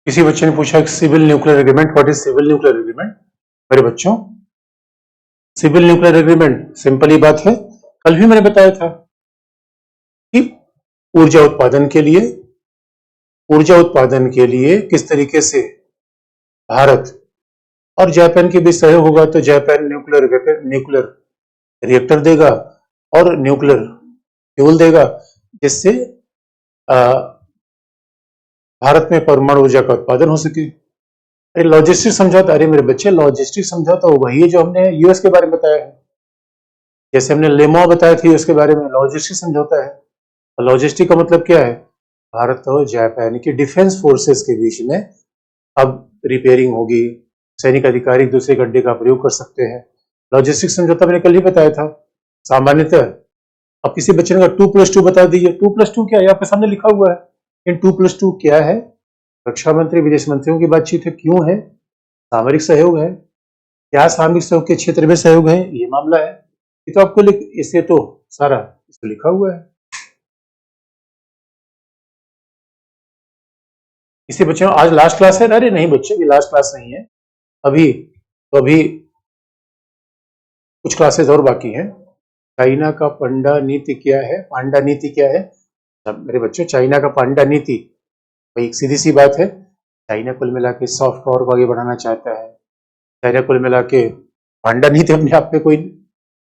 किसी बच्चे ने पूछा civil nuclear agreement, what is civil nuclear agreement? मेरे बच्चों, सिविल न्यूक्लियर एग्रीमेंट सिंपल ही बात है, कल भी मैंने बताया था कि ऊर्जा उत्पादन के लिए किस तरीके से भारत और जापान के बीच सहयोग होगा, तो जापान न्यूक्लियर रिएक्टर देगा और न्यूक्लियर फ्यूल देगा, जिससे भारत में परमाणु ऊर्जा का उत्पादन हो सके। अरे लॉजिस्टिक समझौता, अरे मेरे बच्चे लॉजिस्टिक समझौता वही है जो हमने यूएस के बारे में बताया है, जैसे हमने लेमो बताया था यूएस के बारे में, लॉजिस्टिक समझौता है। और लॉजिस्टिक का मतलब क्या है? भारत और जापान की डिफेंस फोर्सेस के बीच में अब रिपेयरिंग होगी, सैनिक अधिकारी दूसरे गड्ढे का प्रयोग कर सकते हैं। लॉजिस्टिक समझौता मैंने कल ही बताया था। सामान्यतः अब किसी बच्चे ने 2+2 बता दीजिए, 2+2 क्या है? आपके सामने लिखा हुआ है। इन 2+2 क्या है? रक्षा मंत्री विदेश मंत्रियों की बातचीत है, क्यों है? सामरिक सहयोग है। क्या सामरिक सहयोग के क्षेत्र में सहयोग है, ये मामला है। ये तो आपको इसे तो सारा इसमें लिखा हुआ है। किसी बच्चे आज लास्ट क्लास है? अरे नहीं बच्चे, ये लास्ट क्लास नहीं है, अभी तो अभी कुछ क्लासेस और बाकी हैं। चाइना का पांडा नीति क्या है? पांडा नीति क्या है? अब मेरे बच्चों, चाइना का पांडा नीति भाई एक सीधी सी बात है, चाइना कुल मिला के सॉफ्ट पावर को आगे बढ़ाना चाहता है। चाइना कुल मिला के पांडा नीति अपने आप में कोई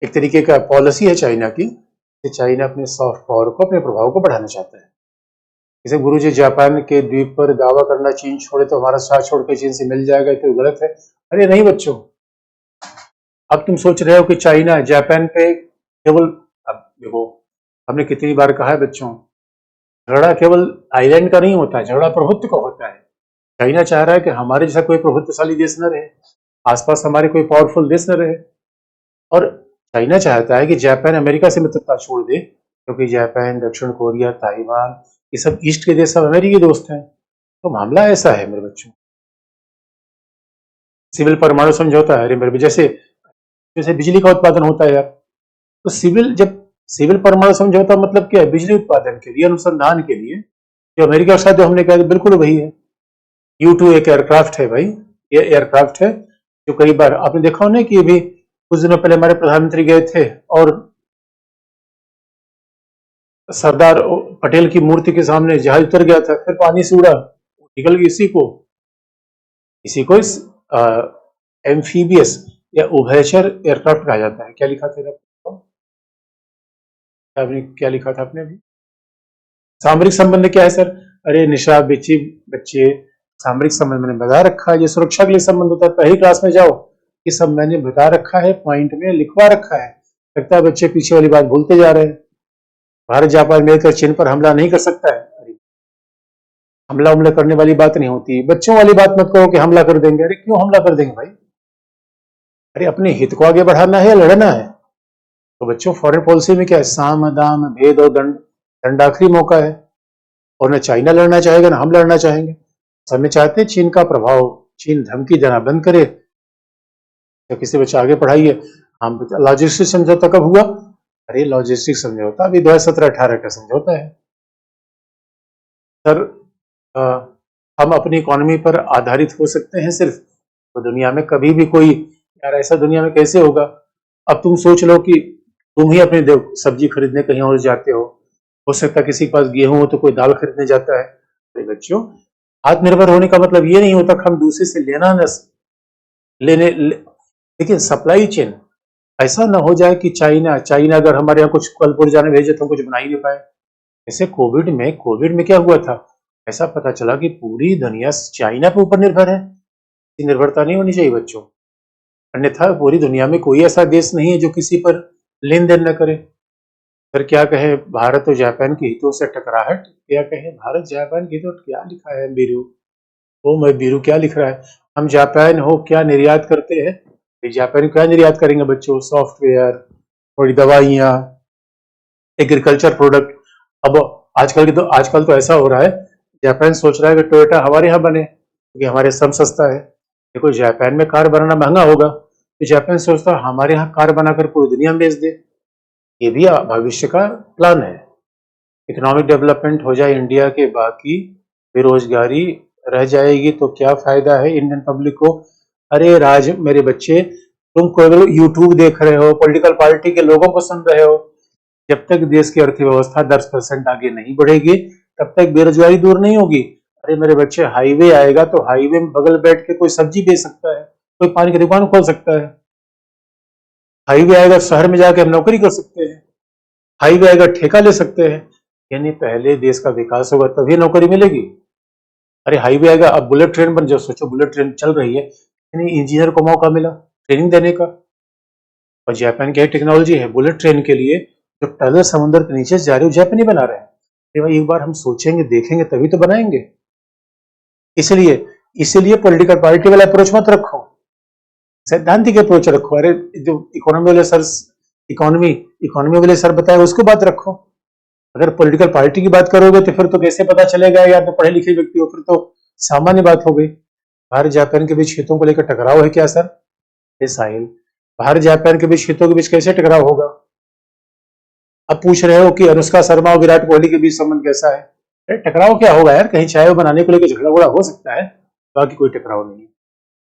एक तरीके का पॉलिसी है चाइना की, कि चाइना अपने सॉफ्ट पावर को, अपने प्रभाव को बढ़ाना चाहता है। जैसे गुरु जी जापान के द्वीप पर दावा करना चीन छोड़े तो हमारा साथ छोड़ के चीन से मिल जाएगा, तो गलत है। अरे नहीं बच्चों, अब तुम सोच रहे हो कि चाइना जापान पे केवल, अब देखो हमने कितनी बार कहा है बच्चों, झगड़ा केवल आइलैंड का नहीं होता है, झगड़ा प्रभुत्व का होता है। चाइना चाह रहा है कि हमारे जैसा कोई प्रभुत्वशाली देश न रहे, आसपास हमारे कोई पावरफुल देश न रहे, और चाइना चाहता है कि जापान अमेरिका से मित्रता छोड़ दे, क्योंकि जापान, दक्षिण कोरिया, ताइवान, ये सब ईस्ट के देश सब अमेरिकी दोस्त हैं। तो मामला ऐसा है मेरे बच्चों। सिविल परमाणु समझौता है, अरे मेरे जैसे जैसे बिजली का उत्पादन होता है यार, तो सिविल परमाणु समझौता मतलब क्या है? बिजली उत्पादन के लिए, अनुसंधान के लिए, जो अमेरिका के साथ जो हमने कहा बिल्कुल वही है। U2 एक एयरक्राफ्ट है भाई, ये एयरक्राफ्ट है जो कई बार आपने देखा हो ना कि अभी कुछ दिनों पहले हमारे प्रधानमंत्री गए थे और सरदार पटेल की मूर्ति के सामने जहाज उतर गया था, फिर पानी से उड़ा, निकल गई। इसी को इस एम्फीबियस या उभयचर एयरक्राफ्ट कहा जाता है। क्या लिखा था आपने, क्या लिखा था आपने अभी? सामरिक संबंध क्या है सर? अरे निशा बेची बच्चे, सामरिक संबंध मैंने बता रखा है, जो सुरक्षा के लिए संबंध होता है। पहली क्लास में जाओ, ये सब मैंने बता रखा है, पॉइंट में लिखवा रखा है। लगता है बच्चे पीछे वाली बात भूलते जा रहे हैं। भारत जापान मिलकर चीन पर हमला नहीं कर सकता है। हमला हमला करने वाली बात नहीं होती, बच्चों वाली बात मत करो कि हमला कर देंगे। अरे क्यों हमला कर देंगे भाई? अरे अपने हित को आगे बढ़ाना है या लड़ना है? तो बच्चों फॉरेन पॉलिसी में क्या है? साम दाम भेद और दंड। दंड आखिरी मौका है, और न चाइना लड़ना चाहेगा ना हम लड़ना चाहेंगे। सब में चाहते हैं चीन का प्रभाव, चीन धमकी देना बंद करे, या किसी बच्चे आगे पढ़ाइए। हम लॉजिस्टिक समझौता कब हुआ? अरे लॉजिस्टिक समझौता अभी 2017-18 का समझौता है सर। हम अपनी इकोनॉमी पर आधारित हो सकते हैं सिर्फ, तो दुनिया में कभी भी कोई, यार ऐसा दुनिया में कैसे होगा? अब तुम सोच लो कि तुम ही अपनी सब्जी खरीदने कहीं और जाते हो सकता है किसी के पास गेहूं हो तो कोई दाल खरीदने जाता है। अरे बच्चों, आत्मनिर्भर होने का मतलब ये नहीं होता कि हम दूसरे से लेना न लेकिन सप्लाई चेन ऐसा ना हो जाए कि चाइना चाइना अगर हमारे यहाँ कुछ कल पुर्जा भेजे तो हम कुछ बना ही नहीं पाए। जैसे कोविड में क्या हुआ था? ऐसा पता चला कि पूरी दुनिया चाइना पे ऊपर निर्भर है। निर्भरता नहीं होनी चाहिए बच्चों, अन्यथा पूरी दुनिया में कोई ऐसा देश नहीं है जो किसी पर लेन देन न करे। फिर क्या कहे, भारत और जापान के हितों से टकराहट, क्या कहे भारत जापान के हितों, क्या लिखा है बीरू? ओ मैं बीरू क्या लिख रहा है? हम जापान हो क्या निर्यात करते हैं? जापान क्या निर्यात करेंगे बच्चों? सॉफ्टवेयर, थोड़ी दवाइयाँ, एग्रीकल्चर प्रोडक्ट। अब आजकल तो ऐसा हो रहा है, जापान सोच रहा है कि टोयोटा हमारे यहाँ बने क्योंकि हमारे श्रम सस्ता है। देखो जापान में कार बनाना महंगा होगा, तो जापान सोचता है हमारे यहाँ कार बनाकर पूरी दुनिया में बेच दे। ये भी भविष्य का प्लान है। इकोनॉमिक डेवलपमेंट हो जाए इंडिया के, बाकी बेरोजगारी रह जाएगी तो क्या फायदा है इंडियन पब्लिक को? अरे राज मेरे बच्चे, तुम कोई यूट्यूब देख रहे हो, पॉलिटिकल पार्टी के लोगों को सुन रहे हो, जब तक देश की अर्थव्यवस्था 10% आगे नहीं बढ़ेगी तब तक बेरोजगारी दूर नहीं होगी। अरे मेरे बच्चे, हाईवे आएगा तो हाईवे में बगल बैठ के कोई सब्जी बेच सकता है, कोई पानी की दुकान खोल सकता है। हाईवे आएगा शहर में जाके हम नौकरी कर सकते हैं, हाईवे आएगा ठेका ले सकते हैं। यानी पहले देश का विकास होगा तभी नौकरी मिलेगी। अरे हाईवे आएगा, अब बुलेट ट्रेन बन जाओ, सोचो बुलेट ट्रेन चल रही है, यानी इंजीनियर को मौका मिला ट्रेनिंग देने का। और जापान की टेक्नोलॉजी है बुलेट ट्रेन के लिए, जो टनल समुद्र के नीचे जा रही है जापानी बना रहे हैं। भाई एक बार हम सोचेंगे देखेंगे तभी तो बनाएंगे। इसलिए इसीलिए पॉलिटिकल पार्टी वाला अप्रोच मत रखो, सैद्धांतिक अप्रोच रखो। अरे जो इकोनॉमी वाले सर बताए उसको बात रखो। अगर पॉलिटिकल पार्टी की बात करोगे तो फिर तो कैसे पता चलेगा यार, तो पढ़े लिखे व्यक्ति हो, फिर तो सामान्य बात हो गई। भारत जापान के बीच हितों को लेकर टकराव है क्या सर? साहिल, भारत जापान के बीच हितों के बीच कैसे टकराव होगा? अब पूछ रहे हो कि अनुष्का शर्मा और विराट कोहली के बीच संबंध कैसा है? अरे टकराव क्या होगा यार, कहीं चाय बनाने को लेकर झगड़ा उगड़ा हो सकता है, बाकी कोई टकराव नहीं है।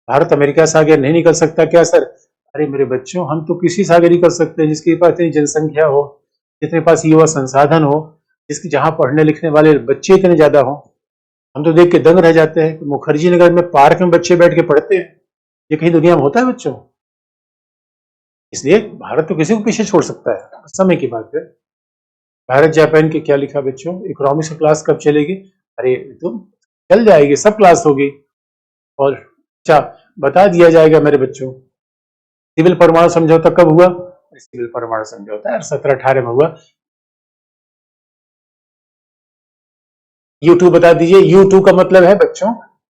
भारत अमेरिका से आगे नहीं निकल सकता क्या सर? अरे मेरे बच्चों, हम तो किसी से आगे निकल सकते हैं जिसके पास इतनी जनसंख्या हो, जितने पास युवा संसाधन हो, जिसकी जहां पढ़ने लिखने वाले बच्चे इतने ज्यादा हो। हम तो देख के दंग रह जाते हैं कि मुखर्जी नगर में पार्क में बच्चे बैठ के पढ़ते हैं, ये कहीं दुनिया में होता है बच्चों? इसलिए भारत तो किसी को पीछे छोड़ सकता है, समय की बात है। भारत जापान के क्या लिखा बच्चों? इकोनॉमिक्स क्लास कब चलेगी? अरे तुम चल जाएगी, सब क्लास होगी। और अच्छा बता दिया जाएगा मेरे बच्चों, सिविल परमाणु समझौता कब हुआ? सिविल परमाणु समझौता यार 17-18 में हुआ। U2 बता दीजिए। U2 का मतलब है बच्चों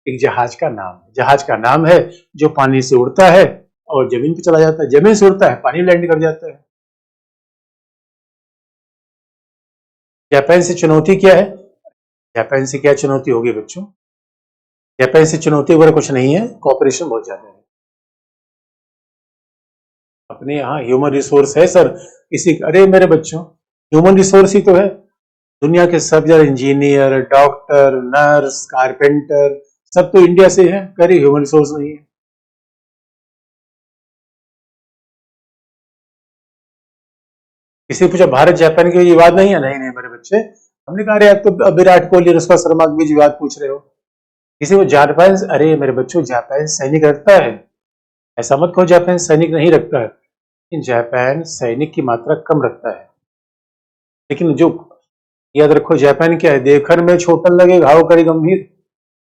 एक जहाज का नाम, जहाज का नाम है जो पानी से उड़ता है और जमीन पे चला जाता है, जमीन से उड़ता है पानी लैंड कर जाता है। जापान से चुनौती क्या है? जापान से क्या चुनौती होगी बच्चों? जापान से चुनौती वगैरह कुछ नहीं है, कॉपरेशन बहुत ज्यादा है। अपने यहाँ ह्यूमन रिसोर्स है सर, इसी, अरे मेरे बच्चों ह्यूमन रिसोर्स ही तो है। दुनिया के सब ज्यादा इंजीनियर, डॉक्टर, नर्स, कारपेंटर सब तो इंडिया से है, कह रही ह्यूमन रिसोर्स नहीं है। किसी पूछा भारत जापान के विवाद नहीं है? नहीं नहीं मेरे बच्चे, हमने कहा अरे आप तो विराट कोहली अनुष्का शर्मा के बीच विवाद पूछ रहे हो। किसी को जापान, अरे मेरे बच्चों जापान सैनिक रखता है, ऐसा मत कहो जापान सैनिक नहीं रखता है, लेकिन जापान सैनिक की मात्रा कम रखता है। लेकिन जो याद रखो, जापान क्या है, देखन में छोटन लगे घाव करे गंभीर,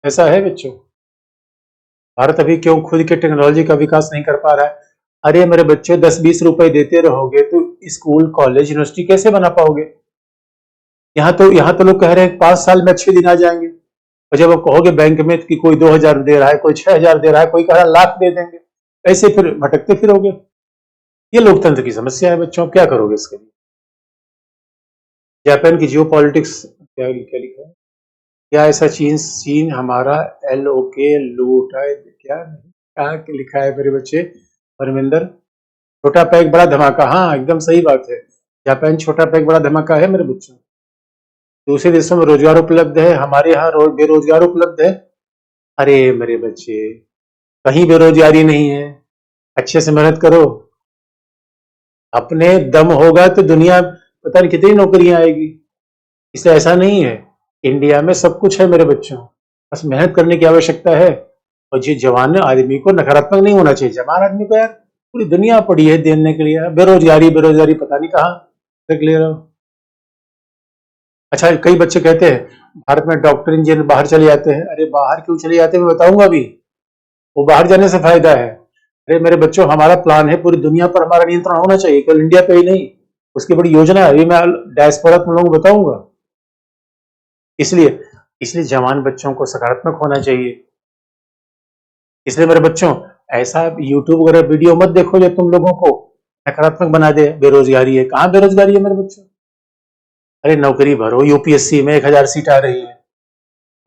ऐसा है बच्चों। भारत अभी क्यों खुद के टेक्नोलॉजी का विकास नहीं कर पा रहा है? अरे मेरे बच्चे 10-20 रुपए देते रहोगे तो स्कूल कॉलेज यूनिवर्सिटी कैसे बना पाओगे? यहाँ तो लोग कह रहे हैं 5 साल में अच्छे दिन आ जाएंगे, और जब आप कहोगे बैंक में कि कोई 2,000 दे रहा है, कोई 6,000 दे रहा है, कोई कह रहा है लाख दे देंगे, ऐसे फिर भटकते फिरोगे। ये लोकतंत्र की समस्या है बच्चों, क्या करोगे इसके लिए? जापान की जियो पॉलिटिक्स क्या क्या लिखा है? क्या ऐसा चीन हमारा LOK लूट है क्या? क्या लिखा है मेरे बच्चे? परमिंदर, छोटा पैक बड़ा धमाका, हाँ एकदम सही बात है। जापान छोटा पैक बड़ा धमाका है मेरे बच्चों। दूसरे देशों में रोजगार उपलब्ध है, हमारे यहाँ बेरोजगार उपलब्ध है। अरे मेरे बच्चे, कहीं बेरोजगारी नहीं है, अच्छे से मेहनत करो, अपने दम होगा तो दुनिया पता नहीं कितनी नौकरियां आएगी। इसलिए ऐसा नहीं है, इंडिया में सब कुछ है मेरे बच्चों, बस मेहनत करने की आवश्यकता है। और ये जवान आदमी को नकारात्मक नहीं होना चाहिए, जवान आदमी को यार पूरी दुनिया पड़ी है देने के लिए, बेरोजगारी बेरोजगारी पता नहीं कहाँ रख ले रहा हो। अच्छा, कई बच्चे कहते हैं भारत में डॉक्टर इंजीनियर बाहर चले जाते हैं। अरे बाहर क्यों चले जाते हैं मैं बताऊंगा अभी, वो बाहर जाने से फायदा है। अरे मेरे बच्चों, हमारा प्लान है पूरी दुनिया पर हमारा नियंत्रण होना चाहिए, केवल इंडिया पे ही नहीं, उसकी बड़ी योजना है, अभी मैं डायस्पोरा तुम लोगों को बताऊंगा। इसलिए इसलिए जवान बच्चों को सकारात्मक होना चाहिए। इसलिए मेरे बच्चों, ऐसा यूट्यूब वगैरह वीडियो मत देखो जो तुम लोगों को नकारात्मक बना दे। बेरोजगारी है, कहाँ बेरोजगारी है मेरे बच्चों? अरे नौकरी भरो, यूपीएससी में 1,000 सीट आ रही है,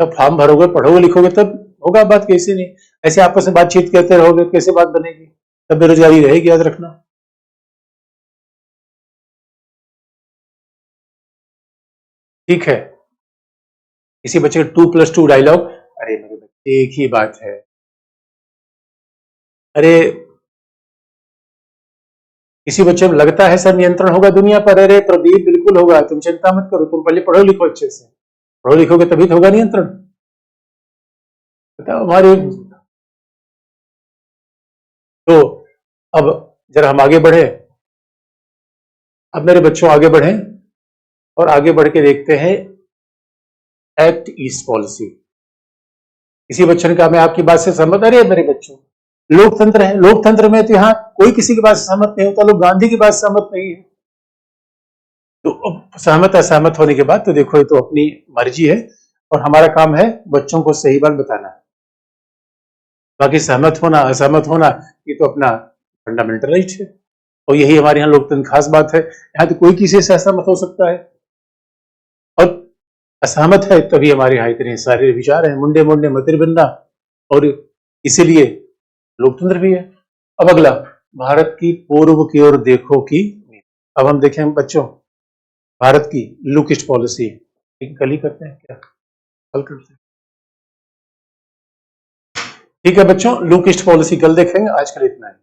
तब फॉर्म भरोगे, पढ़ोगे लिखोगे तब होगा बात, कैसे नहीं। ऐसे आपस में बातचीत करते रहोगे कैसे बात बनेगी? तब बेरोजगारी रहेगी, याद रखना। ठीक है, इसी बच्चे का 2+2 डायलॉग। अरे मेरे बच्चे, एक ही बात है। अरे किसी बच्चे में लगता है सर नियंत्रण होगा दुनिया पर? अरे प्रदीप, बिल्कुल होगा, तुम चिंता मत करो, तुम पहले पढ़ो लिखो अच्छे से, पढ़ो लिखोगे तभी तो होगा नियंत्रण। बताओ हमारे, तो अब जरा हम आगे बढ़े। अब मेरे बच्चों आगे बढ़े और आगे बढ़ के देखते हैं एक्ट ईस्ट पॉलिसी। किसी बच्चे ने कहा मैं आपकी बात से सहमत। अरे मेरे बच्चों, लोकतंत्र है, लोकतंत्र में तो यहाँ कोई किसी की बात से सहमत नहीं होता, लोग गांधी की बात से सहमत नहीं है। तो सहमत असहमत होने के बाद तो देखो, ये तो अपनी मर्जी है, और हमारा काम है बच्चों को सही बात बताना। बाकी सहमत होना असहमत होना ये तो अपना फंडामेंटल राइट है, और यही हमारे यहाँ लोकतंत्र खास बात है। यहाँ तो कोई किसी से असहमत हो सकता है, और असहमत है तभी हमारे यहाँ इतने सारे विचार हैं, मुंडे मुंडे मतिर बिंदा, और इसीलिए लोकतंत्र भी है। अब अगला, भारत की पूर्व की ओर देखो की। अब हम देखें बच्चों, भारत की लुक ईस्ट पॉलिसी, कल ही करते हैं क्या? कल करते हैं, ठीक है बच्चों, लुक ईस्ट पॉलिसी कल देखेंगे, आज कल इतना है।